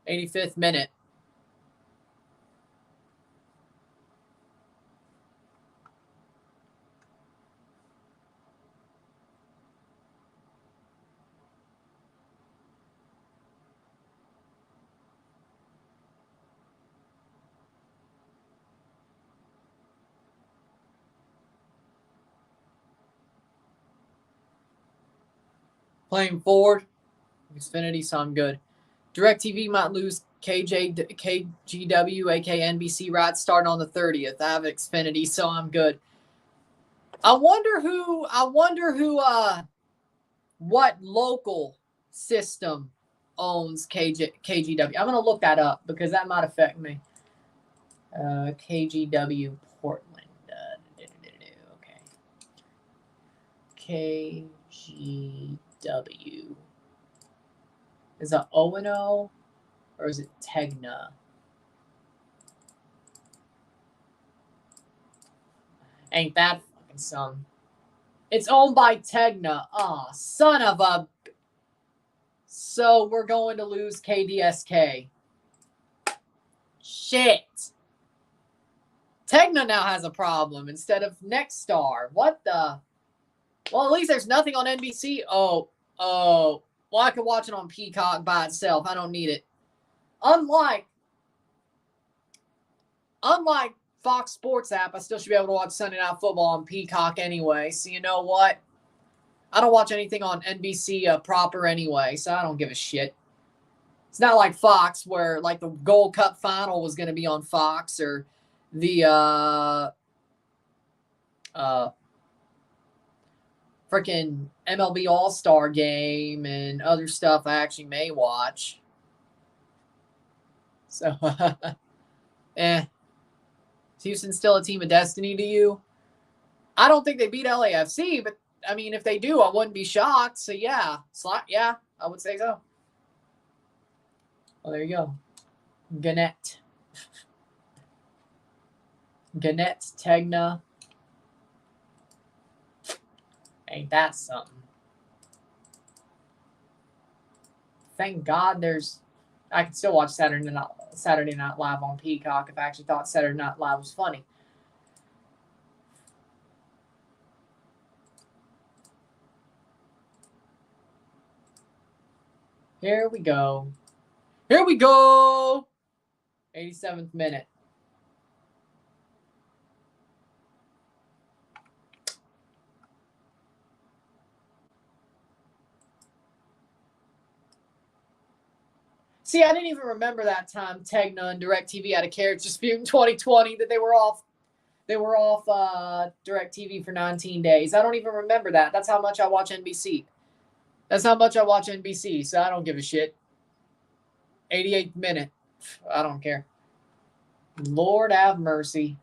'85th minute. Playing forward. Xfinity, so I'm good. DirecTV might lose KGW, aka NBC rights starting on the 30th. I have Xfinity, so I'm good. I wonder what local system owns KGW. I'm going to look that up because that might affect me. KGW Portland. KGW. Is it O&O or is it Tegna? Ain't that fucking some? It's owned by Tegna. Ah, oh, son of a... So we're going to lose KDSK. Shit. Tegna now has a problem instead of Next Star. What the? Well, at least there's nothing on NBC. Oh. Well, I could watch it on Peacock by itself. I don't need it. Unlike Fox Sports app, I still should be able to watch Sunday Night Football on Peacock anyway. So you know what? I don't watch anything on NBC proper anyway, so I don't give a shit. It's not like Fox where like the Gold Cup final was going to be on Fox or the freaking MLB All-Star game and other stuff I actually may watch. So, Is Houston still a team of destiny to you? I don't think they beat LAFC, but I mean, if they do, I wouldn't be shocked. So yeah, yeah, I would say so. Well, there you go. Gannett, Tegna. Ain't that something? Thank God I can still watch Saturday Night Live on Peacock if I actually thought Saturday Night Live was funny. Here we go. 87th minute. See, I didn't even remember that time Tegna and DirecTV had a carriage dispute in 2020 that they were off DirecTV for 19 days. I don't even remember that. That's how much I watch NBC. So I don't give a shit. 88th minute. I don't care. Lord have mercy.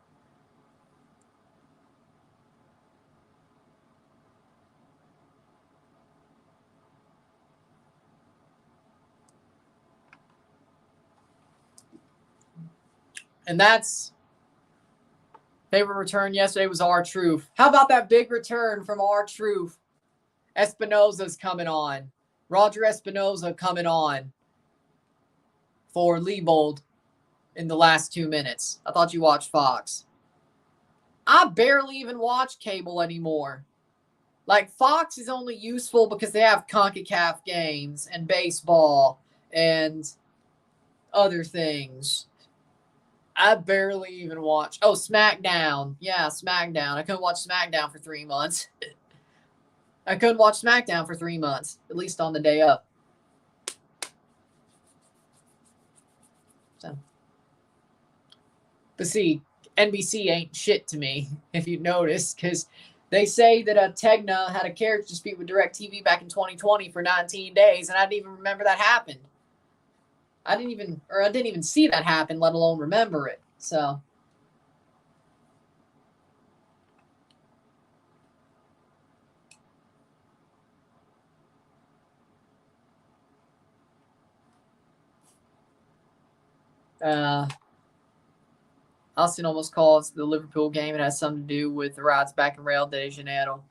And that's favorite return yesterday was R-Truth. How about that big return from R-Truth? Espinoza's coming on. Roger Espinoza coming on for Leibold in the last 2 minutes. I thought you watched Fox. I barely even watch cable anymore. Like, Fox is only useful because they have CONCACAF games and baseball and other things. I barely even watch. Oh, SmackDown. Yeah, SmackDown. I couldn't watch SmackDown for 3 months. At least on the day up. So. But see, NBC ain't shit to me, if you notice, because they say that Tegna had a carriage dispute with DirecTV back in 2020 for 19 days, and I didn't even remember that happened. I didn't even see that happen, let alone remember it. So. Austin almost calls the Liverpool game. It has something to do with the rides back in Rio de Janeiro.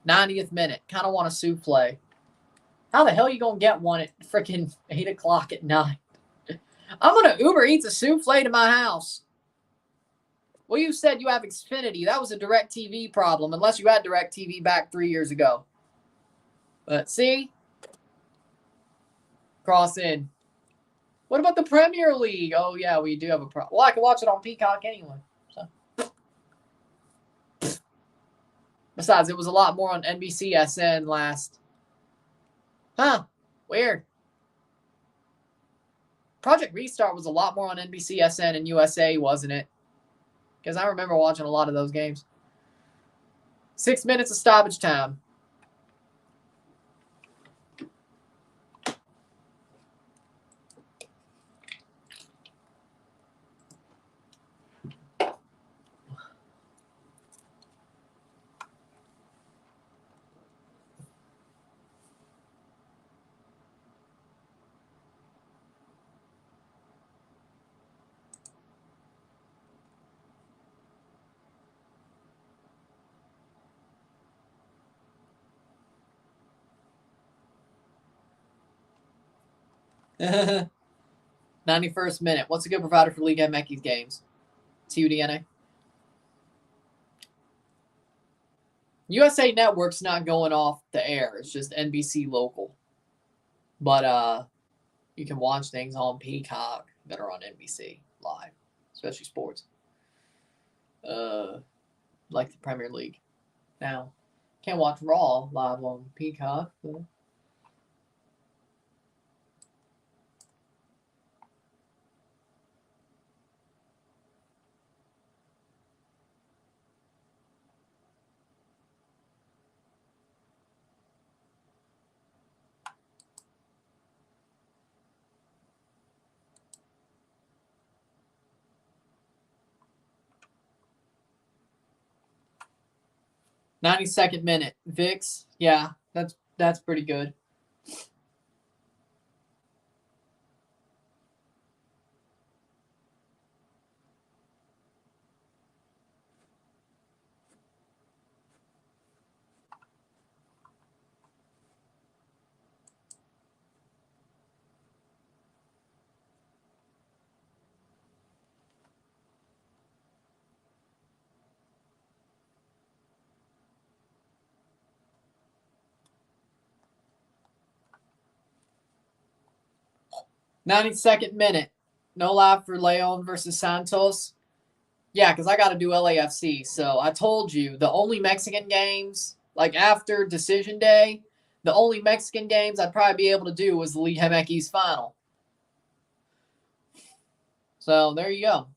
90th minute. Kind of want a souffle. How the hell are you going to get one at freaking 8 o'clock at night? I'm going to Uber Eats a souffle to my house. Well, you said you have Xfinity. That was a DirecTV problem, unless you had DirecTV back 3 years ago. But see? Cross in. What about the Premier League? Oh, yeah, we do have a problem. Well, I can watch it on Peacock anyway. So. Besides, it was a lot more on NBCSN last. Huh. Weird. Project Restart was a lot more on NBCSN and USA, wasn't it? Because I remember watching a lot of those games. 6 minutes of stoppage time. 91st minute. What's a good provider for Liga MX games? TUDNA. USA Network's not going off the air. It's just NBC local. But you can watch things on Peacock that are on NBC live, especially sports. Like the Premier League. Now, can't watch Raw live on Peacock. But... "92nd minute. Vix, yeah, that's pretty good. "92nd minute. No live for Leon versus Santos. Yeah, because I got to do LAFC. So I told you the only Mexican games, like after decision day, the only Mexican games I'd probably be able to do was the Liga MX final. So there you go.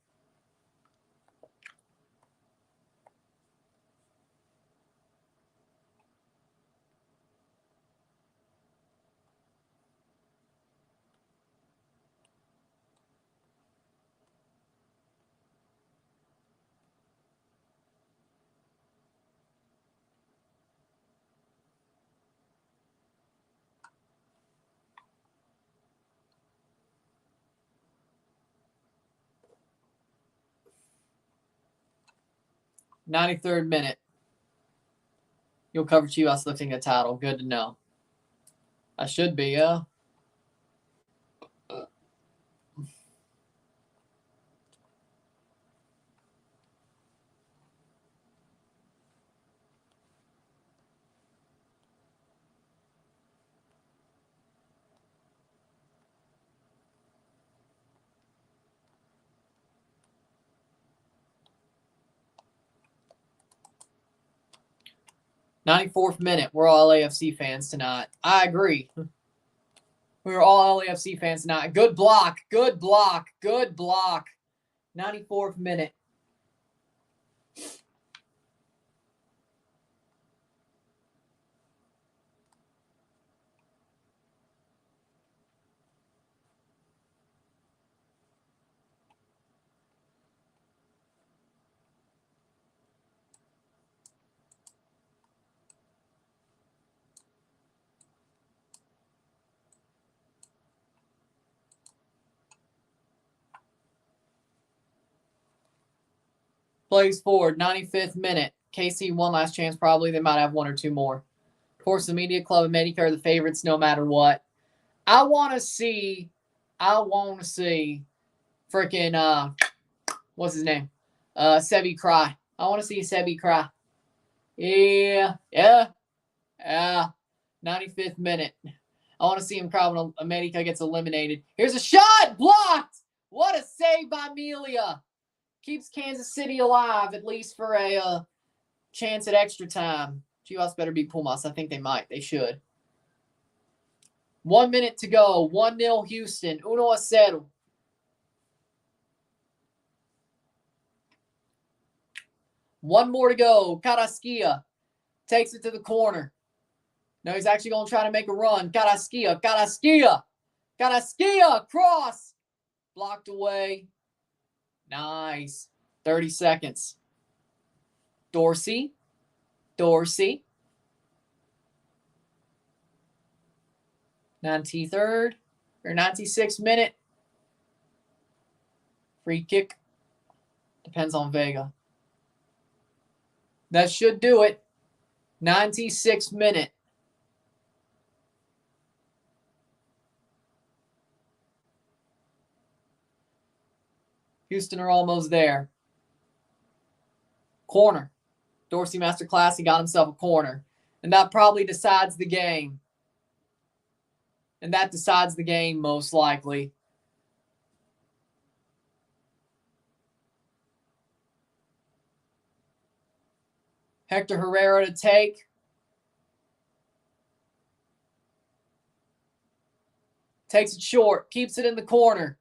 "93rd minute. You'll cover Chivas lifting the title. Good to know. I should be, yeah. "94th minute. We're all LAFC fans tonight. I agree. We're all LAFC fans tonight. Good block. Good block. Good block. 94th minute. Plays forward, 95th minute. KC one last chance probably. They might have one or two more. Of course, the Media Club and Medica are the favorites no matter what. I want to see freaking, what's his name? Sebi cry. I want to see Sebi cry. Yeah. 95th minute. I want to see him cry when America gets eliminated. Here's a shot! Blocked! What a save by Melia. Keeps Kansas City alive, at least for a chance at extra time. Chivas better beat Pumas. I think they might. They should. 1 minute to go. 1-0 Houston. 1-0. One more to go. Carrasquilla takes it to the corner. No, he's actually going to try to make a run. Carrasquilla. Cross. Blocked away. Nice. 30 seconds. Dorsey. 93rd or 96th minute. Free kick. Depends on Vega. That should do it. 96th minute. Houston are almost there. Corner. Dorsey Masterclass, he got himself a corner. And that probably decides the game. And that decides the game most likely. Hector Herrera to take. Takes it short. Keeps it in the corner.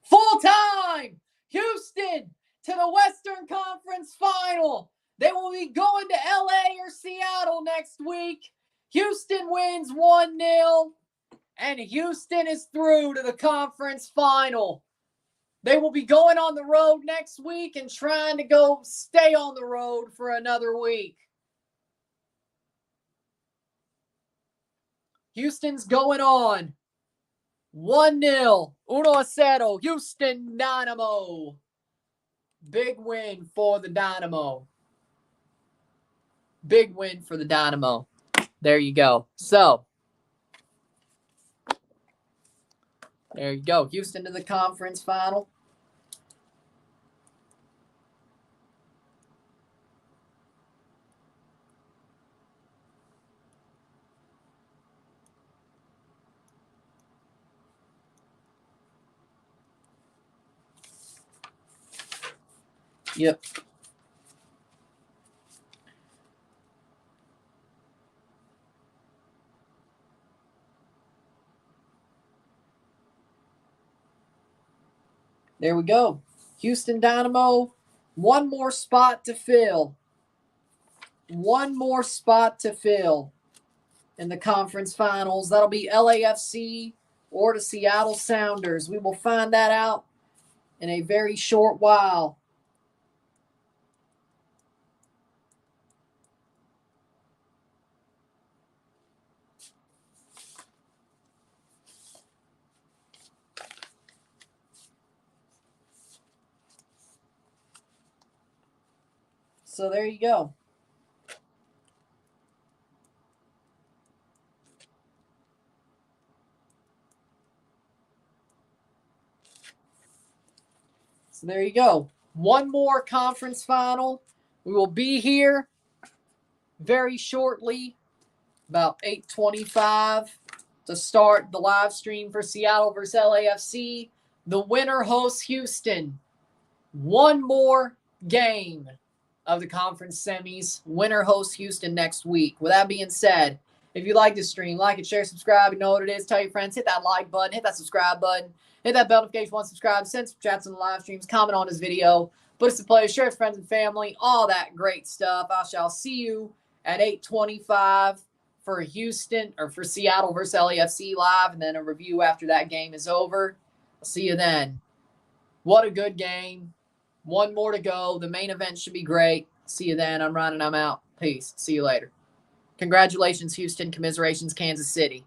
Full time! Houston to the Western Conference Final. They will be going to LA or Seattle next week. Houston wins 1-0. And Houston is through to the conference final. They will be going on the road next week and trying to go stay on the road for another week. Houston's going on. 1-0. 1-0. Houston Dynamo. Big win for the Dynamo. Big win for the Dynamo. There you go. So, there you go. Houston to the conference final. Yep. There we go. Houston Dynamo, one more spot to fill. One more spot to fill in the conference finals. That'll be LAFC or the Seattle Sounders. We will find that out in a very short while. So there you go. So there you go. One more conference final. We will be here very shortly, about 8:25, to start the live stream for Seattle versus LAFC. The winner hosts Houston. One more game of the conference semis. Winner hosts Houston next week. With that being said, if you like this stream, like it, share, subscribe. You know what it is. Tell your friends. Hit that like button. Hit that subscribe button. Hit that bell notification once subscribed. Send some chats on the live streams. Comment on this video. Put us to play. Share with friends and family. All that great stuff. I shall see you at 8:25 for Houston or for Seattle versus LAFC live, and then a review after that game is over. I'll see you then. What a good game. One more to go. The main event should be great. See you then. I'm Ryan and I'm out. Peace. See you later. Congratulations, Houston. Commiserations, Kansas City.